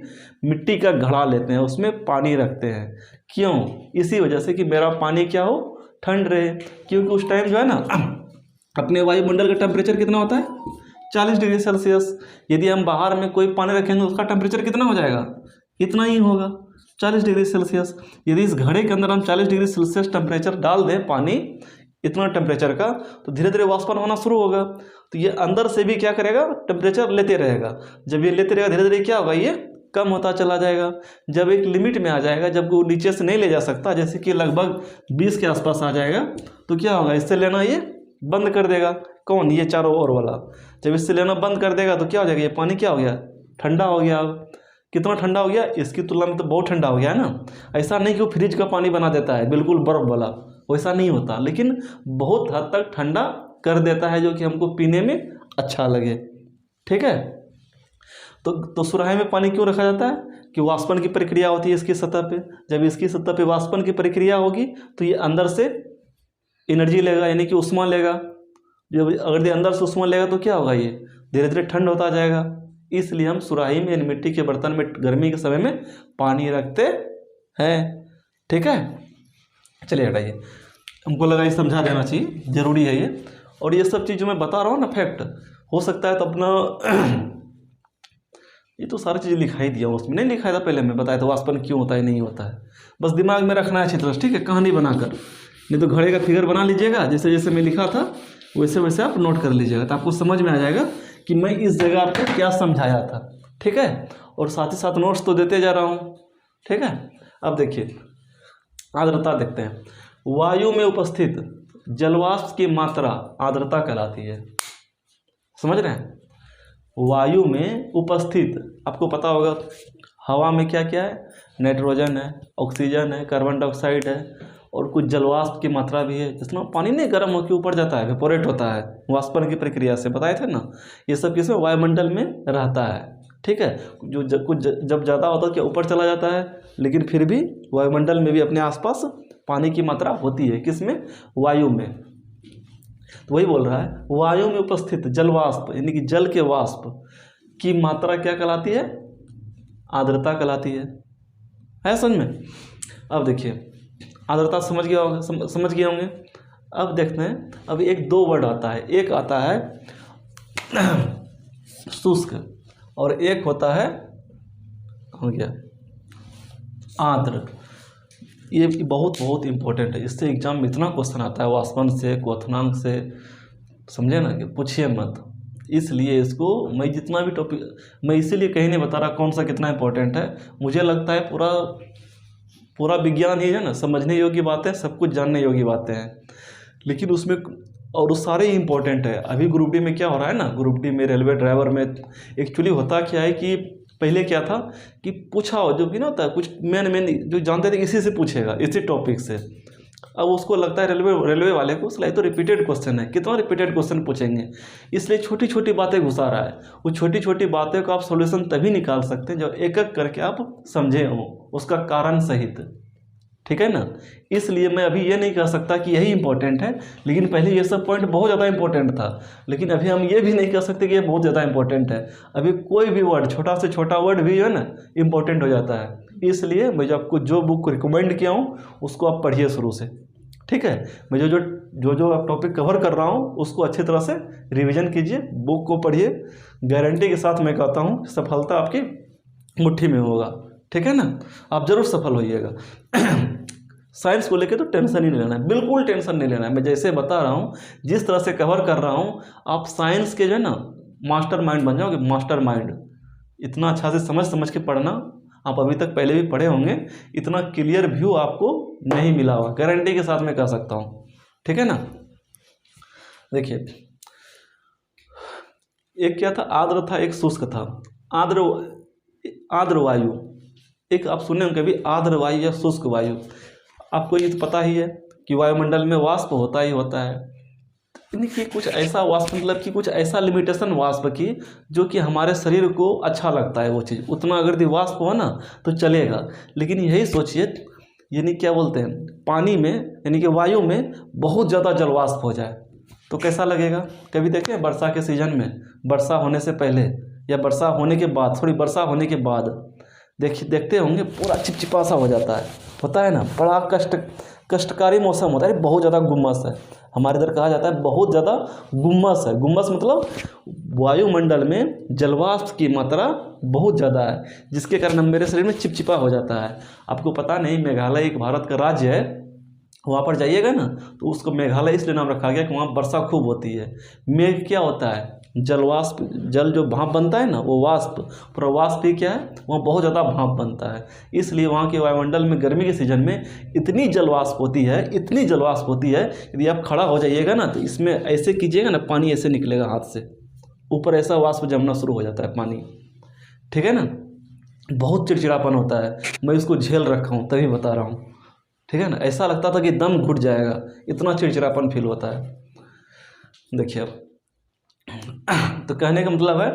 मिट्टी का घड़ा लेते हैं, उसमें पानी रखते हैं। क्यों? इसी वजह से कि मेरा पानी क्या हो, ठंड रहे। क्योंकि उस टाइम जो है ना अपने वायुमंडल का टेम्परेचर कितना होता है, 40 डिग्री सेल्सियस। यदि हम बाहर में कोई पानी रखेंगे उसका टेम्परेचर कितना हो जाएगा, इतना ही होगा, 40 डिग्री सेल्सियस। यदि इस घड़े के अंदर हम 40 डिग्री सेल्सियस टेम्परेचर डाल दें पानी, इतना टेम्परेचर का, तो धीरे धीरे वाष्पन होना शुरू होगा। तो ये अंदर से भी क्या करेगा, टेम्परेचर लेते रहेगा। जब ये लेते रहेगा धीरे धीरे क्या होगा, ये कम होता चला जाएगा। जब एक लिमिट में आ जाएगा, जब वो नीचे से नहीं ले जा सकता, जैसे कि लगभग 20 के आसपास आ जाएगा, तो क्या होगा, इससे लेना ये बंद कर देगा। कौन, ये चारों ओर वाला। जब इससे लेना बंद कर देगा तो क्या हो जाएगा, ये पानी क्या हो गया, ठंडा हो गया। अब कितना ठंडा हो गया, इसकी तुलना में तो बहुत ठंडा हो गया है ना। ऐसा नहीं कि वो फ्रिज का पानी बना देता है बिल्कुल बर्फ वाला, वैसा नहीं होता, लेकिन बहुत हद तक ठंडा कर देता है जो कि हमको पीने में अच्छा लगे। ठीक है, तो सुराही में पानी क्यों रखा जाता है, कि वाष्पन की प्रक्रिया होती है इसकी सतह पे। जब इसकी सतह पे वाष्पन की प्रक्रिया होगी तो ये अंदर से एनर्जी लेगा, यानी कि ऊष्मा लेगा। जब अगर ये अंदर से ऊष्मा लेगा तो क्या होगा, ये धीरे धीरे ठंड होता जाएगा। इसलिए हम सुराही में, यानी मिट्टी के बर्तन में गर्मी के समय में पानी रखते हैं। ठीक है, चलिए हटाइए, हमको लगा ये समझा देना चाहिए, ज़रूरी है ये। और ये सब चीज़ जो मैं बता रहा हूँ ना फैक्ट, हो सकता है तो अपना ये तो सारी चीज़ें लिखा ही दिया, उसमें नहीं लिखा था पहले, मैं बताया था वाष्पन क्यों होता है नहीं होता है, बस दिमाग में रखना है अच्छी तरह। ठीक है, कहानी बनाकर, नहीं तो घड़े का फिगर बना लीजिएगा, जैसे जैसे मैं लिखा था वैसे वैसे आप नोट कर लीजिएगा, तो आपको समझ में आ जाएगा कि मैं इस जगह आपको क्या समझाया था। ठीक है, और साथ ही साथ नोट्स तो देते जा रहा हूँ। ठीक है, अब देखिए आर्द्रता देखते हैं। वायु में उपस्थित जलवाष्प की मात्रा आर्द्रता कहलाती है। समझ रहे हैं, वायु में उपस्थित, आपको पता होगा हवा में क्या क्या है, नाइट्रोजन है, ऑक्सीजन है, कार्बन डाइऑक्साइड है, और कुछ जलवाष्प की मात्रा भी है। जिसमें पानी नहीं गर्म होकर ऊपर जाता है, वेपोरेट होता है वाष्पन की प्रक्रिया से, बताए थे ना। ये सब किसमें, वायुमंडल में रहता है। ठीक है, कुछ जब ज़्यादा होता है क्या ऊपर चला जाता है, लेकिन फिर भी वायुमंडल में भी अपने आसपास पानी की मात्रा होती है। किसमें, वायु में। तो वही बोल रहा है, वायु में उपस्थित जलवाष्प, यानी कि जल के वाष्प की मात्रा क्या कहलाती है, आर्द्रता कहलाती है समझ में। अब देखिए आर्द्रता समझ गए होंगे। अब देखते हैं, अब एक दो वर्ड आता है, एक आता है शुष्क और एक होता है, हो गया आर्द्र। ये बहुत बहुत इंपॉर्टेंट है, इससे एग्जाम में इतना क्वेश्चन आता है, वाष्पन से, क्वथनांक से, समझे ना, कि पूछिए मत। इसलिए इसको मैं जितना भी टॉपिक, मैं इसीलिए कहीं नहीं बता रहा कौन सा कितना इंपॉर्टेंट है। मुझे लगता है पूरा विज्ञान ही है ना, समझने योग्य बातें, सब कुछ जानने योग्य बातें हैं, लेकिन उसमें और वो सारे ही इंपॉर्टेंट है। अभी ग्रुप डी में क्या हो रहा है ना, ग्रुप डी में, रेलवे ड्राइवर में, एक्चुअली होता क्या है कि पहले क्या था कि पूछा हो, जो कि ना होता है कुछ मेन जो जानते थे इसी से पूछेगा, इसी टॉपिक से। अब उसको लगता है रेलवे वाले को सलाई तो रिपीटेड क्वेश्चन है, कितना रिपीटेड क्वेश्चन पूछेंगे, इसलिए छोटी छोटी बातें घुसा रहा है। वो छोटी छोटी बातें को आप सॉल्यूशन तभी निकाल सकते हैं जब एक एक करके आप समझे हो उसका कारण सहित। ठीक है ना, इसलिए मैं अभी ये नहीं कह सकता कि यही इंपॉर्टेंट है, लेकिन पहले ये सब पॉइंट बहुत ज़्यादा इंपॉर्टेंट था, लेकिन अभी हम ये भी नहीं कह सकते कि ये बहुत ज़्यादा इंपॉर्टेंट है। अभी कोई भी वर्ड, छोटा से छोटा वर्ड भी जो है ना इंपॉर्टेंट हो जाता है। इसलिए मैं जो आपको जो बुक रिकमेंड किया हूँ उसको आप पढ़िए शुरू से। ठीक है, मैं जो आप टॉपिक कवर कर रहा हूँ उसको अच्छी तरह से रिविजन कीजिए, बुक को पढ़िए। गारंटी के साथ मैं कहता हूँ सफलता आपकी मुट्ठी में होगा। ठीक है ना, आप जरूर सफल होइएगा। साइंस को लेकर तो टेंशन ही नहीं लेना है, बिल्कुल टेंशन नहीं लेना है। मैं जैसे बता रहा हूँ, जिस तरह से कवर कर रहा हूँ, आप साइंस के जो है ना मास्टर माइंड बन जाओगे, मास्टर माइंड। इतना अच्छा से समझ के पढ़ना, आप अभी तक पहले भी पढ़े होंगे, इतना क्लियर व्यू आपको नहीं मिला होगा, गारंटी के साथ मैं कह सकता हूँ। ठीक है ना, देखिए एक क्या था, आर्द्र था, एक शुष्क था। आर्द्र वायु, एक आप सुने होंगे कभी आर्द्र वायु या शुष्क वायु, आपको ये तो पता ही है। कि वायुमंडल में वाष्प होता ही होता है, यानी कि कुछ ऐसा वाष्प, मतलब कि कुछ ऐसा लिमिटेशन वाष्प की जो कि हमारे शरीर को अच्छा लगता है वो चीज़, उतना अगर यदि वाष्प हो ना तो चलेगा। लेकिन यही सोचिए, यानी क्या बोलते हैं, पानी में यानी कि वायु में बहुत ज़्यादा जल वाष्प हो जाए तो कैसा लगेगा। कभी देखें वर्षा के सीजन में, वर्षा होने से पहले या वर्षा होने के बाद, थोड़ी वर्षा होने के बाद देखते होंगे पूरा चिपचिपा सा हो जाता है, होता है ना, बड़ा कष्टकारी मौसम होता है, बहुत ज़्यादा गुम्मस है। हमारे इधर कहा जाता है बहुत ज़्यादा गुम्मस है। गुम्मस मतलब वायुमंडल में जलवाष्प की मात्रा बहुत ज़्यादा है, जिसके कारण मेरे शरीर में चिपचिपा हो जाता है। आपको पता नहीं, मेघालय एक भारत का राज्य है, वहाँ पर जाइएगा ना तो उसको मेघालय इसलिए नाम रखा गया कि वहाँ वर्षा खूब होती है। मेघ क्या होता है, जलवाष्प, जल जो भाप बनता है ना वो वाष्प, पर वाष्प ही क्या है, वहाँ बहुत ज़्यादा भाप बनता है, इसलिए वहाँ के वायुमंडल में गर्मी के सीजन में इतनी जलवाष्प होती है, इतनी जलवाष्प होती है, यदि आप खड़ा हो जाइएगा ना तो इसमें ऐसे कीजिएगा ना, पानी ऐसे निकलेगा हाथ से ऊपर, ऐसा वाष्प जमना शुरू हो जाता है पानी, ठीक है ना। बहुत चिड़चिड़ापन होता है, मैं इसको झेल रखा हूँ तभी बता रहा हूँ, ठीक है ना। ऐसा लगता था कि दम घुट जाएगा, इतना चिड़चिड़ापन फील होता है। देखिए अब तो कहने का मतलब है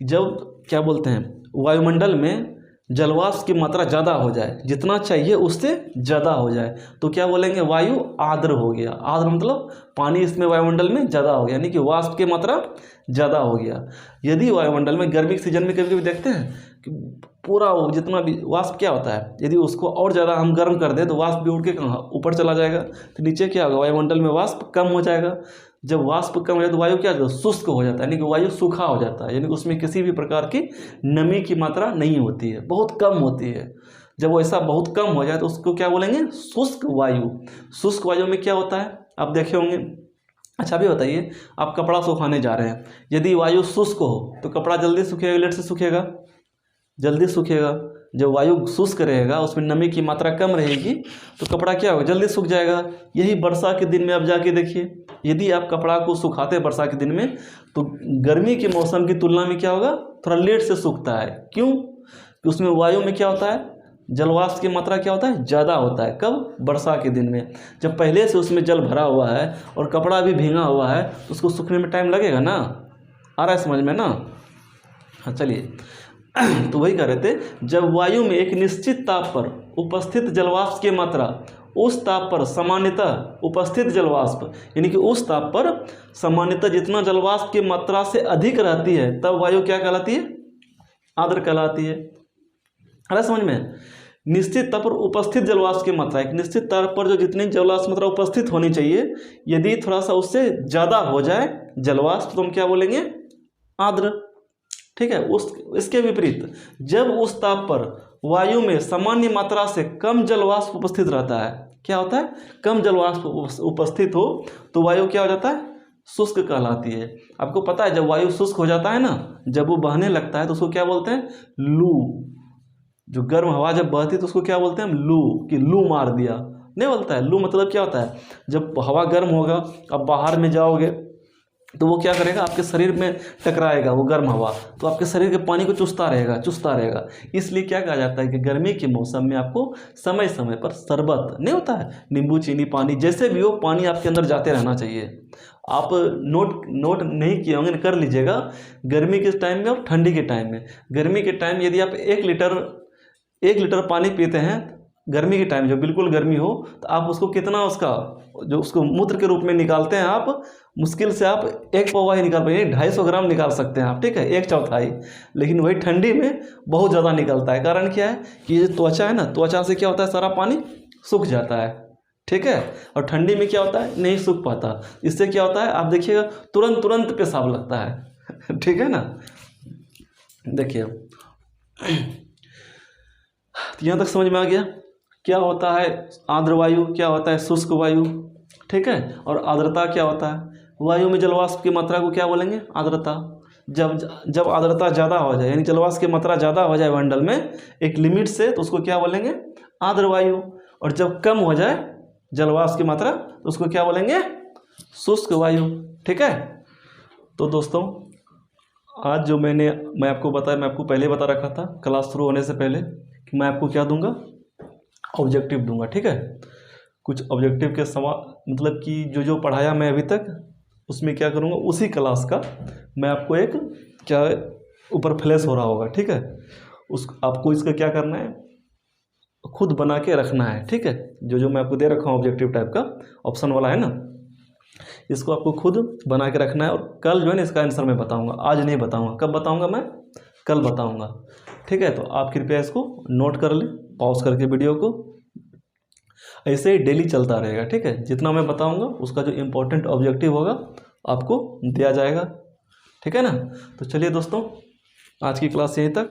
कि जब क्या बोलते हैं वायुमंडल में जलवाष्प की मात्रा ज़्यादा हो जाए, जितना चाहिए उससे ज़्यादा हो जाए, तो क्या बोलेंगे, वायु आर्द्र हो गया। आर्द्र मतलब पानी इसमें वायुमंडल में ज़्यादा हो गया, यानी कि वाष्प की मात्रा ज़्यादा हो गया। यदि वायुमंडल में गर्मी के सीजन में कभी कभी देखते हैं कि पूरा वो जितना भी वाष्प क्या होता है, यदि उसको और ज़्यादा हम गर्म कर दें तो वाष्प भी उड़ के कहाँ ऊपर चला जाएगा, तो नीचे क्या होगा, वायुमंडल में वाष्प कम हो जाएगा। जब वाष्प कम हो जाए तो वायु क्या होता है, शुष्क हो जाता है, यानी कि वायु सूखा हो जाता है, यानी कि उसमें किसी भी प्रकार की नमी की मात्रा नहीं होती है, बहुत कम होती है। जब वो ऐसा बहुत कम हो जाए तो उसको क्या बोलेंगे, शुष्क वायु। शुष्क वायु में क्या होता है आप देखे होंगे। अच्छा अभी बताइए, आप कपड़ा सुखाने जा रहे हैं, यदि वायु शुष्क हो तो कपड़ा जल्दी सूखेगा, लेट से सूखेगा, जल्दी सूखेगा। जब वायु शुष्क रहेगा, उसमें नमी की मात्रा कम रहेगी तो कपड़ा क्या होगा, जल्दी सूख जाएगा। यही वर्षा के दिन में आप जाके देखिए, यदि आप कपड़ा को सुखाते हैं वर्षा के दिन में तो गर्मी के मौसम की तुलना में क्या होगा, थोड़ा लेट से सूखता है। क्यों, कि उसमें वायु में क्या होता है, जलवाष्प की मात्रा क्या होता है, ज़्यादा होता है। कब, वर्षा के दिन में, जब पहले से उसमें जल भरा हुआ है और कपड़ा भी भीगा हुआ है तो उसको सूखने में टाइम लगेगा ना। आ रहा है समझ में ना। हाँ चलिए तो वही कह रहे थे, जब वायु में एक निश्चित ताप पर उपस्थित जलवाष्प की मात्रा उस ताप पर सामान्यतः उपस्थित जलवाष्प, यानी कि उस ताप पर सामान्यतः जितना जलवाष्प की मात्रा से अधिक रहती है तब वायु क्या कहलाती है, आर्द्र कहलाती है। अरे समझ में, निश्चित ताप पर उपस्थित जलवाष्प की मात्रा, एक निश्चित ताप पर जो जितनी जलवाष्प मात्रा उपस्थित होनी चाहिए, यदि थोड़ा सा उससे ज़्यादा हो जाए जलवाष्प तो हम क्या बोलेंगे, आर्द्र, ठीक है। इसके विपरीत जब उस ताप पर वायु में सामान्य मात्रा से कम जलवाष्प उपस्थित रहता है, क्या होता है, कम जलवाष्प उपस्थित हो तो वायु क्या हो जाता है, शुष्क कहलाती है। आपको पता है जब वायु शुष्क हो जाता है ना, जब वो बहने लगता है तो उसको क्या बोलते हैं, लू। जो गर्म हवा जब बहती है तो उसको क्या बोलते हैं, लू, कि लू मार दिया, नहीं बोलता है। लू मतलब क्या होता है, जब हवा गर्म होगा, अब बाहर में जाओगे तो वो क्या करेगा, आपके शरीर में टकराएगा वो गर्म हवा, तो आपके शरीर के पानी को चूसता रहेगा। इसलिए क्या कहा जाता है कि गर्मी के मौसम में आपको समय समय पर शरबत नहीं होता है, नींबू चीनी पानी जैसे भी हो, पानी आपके अंदर जाते रहना चाहिए। आप नोट नहीं किए होंगे, कर लीजिएगा, गर्मी के टाइम में और ठंडी के टाइम में। गर्मी के टाइम यदि आप 1 लीटर पानी पीते हैं गर्मी के टाइम, जो बिल्कुल गर्मी हो, तो आप उसको कितना, उसका जो उसको मूत्र के रूप में निकालते हैं आप, मुश्किल से आप 1 पौवा ही निकाल पाएंगे, 250 ग्राम निकाल सकते हैं आप, ठीक है, 1/4। लेकिन वही ठंडी में बहुत ज़्यादा निकलता है। कारण क्या है कि ये त्वचा है ना, त्वचा से क्या होता है, सारा पानी सूख जाता है, ठीक है। और ठंडी में क्या होता है, नहीं सूख पाता। इससे क्या होता है, आप देखिएगा तुरंत पेशाब लगता है ठीक है ना। देखिए यहाँ तक समझ में आ गया क्या होता है आर्द्र वायु, क्या होता है शुष्क वायु, ठीक है। और आर्द्रता क्या होता है, वायु में जलवाष्प की मात्रा को क्या बोलेंगे, आर्द्रता। जब आर्द्रता ज़्यादा हो जाए, यानी जलवाष्प की मात्रा ज़्यादा हो जाए मंडल में एक लिमिट से, तो उसको क्या बोलेंगे, आर्द्र वायु। और जब कम हो जाए जलवाष्प की मात्रा तो उसको क्या बोलेंगे, शुष्क वायु, ठीक है। तो दोस्तों आज जो मैं आपको बताया, मैं आपको पहले बता रखा था क्लास शुरू होने से पहले कि मैं आपको क्या दूंगा, ऑब्जेक्टिव दूंगा, ठीक है। कुछ ऑब्जेक्टिव के सवाल, मतलब कि जो पढ़ाया मैं अभी तक उसमें क्या करूँगा, उसी क्लास का मैं आपको एक क्या ऊपर फ्लैश हो रहा होगा, ठीक है। आपको इसका क्या करना है, खुद बना के रखना है, ठीक है। जो मैं आपको दे रखा हूँ ऑब्जेक्टिव टाइप का ऑप्शन वाला है ना, इसको आपको खुद बना के रखना है। और कल जो है ना इसका आंसर मैं बताऊंगा, आज नहीं बताऊंगा। कब बताऊंगा मैं, कल बताऊंगा, ठीक है। तो आप कृपया इसको नोट कर लें, पॉज करके वीडियो को। ऐसे ही डेली चलता रहेगा, ठीक है। जितना मैं बताऊंगा उसका जो इम्पोर्टेंट ऑब्जेक्टिव होगा आपको दिया जाएगा, ठीक है ना। तो चलिए दोस्तों, आज की क्लास यहीं तक।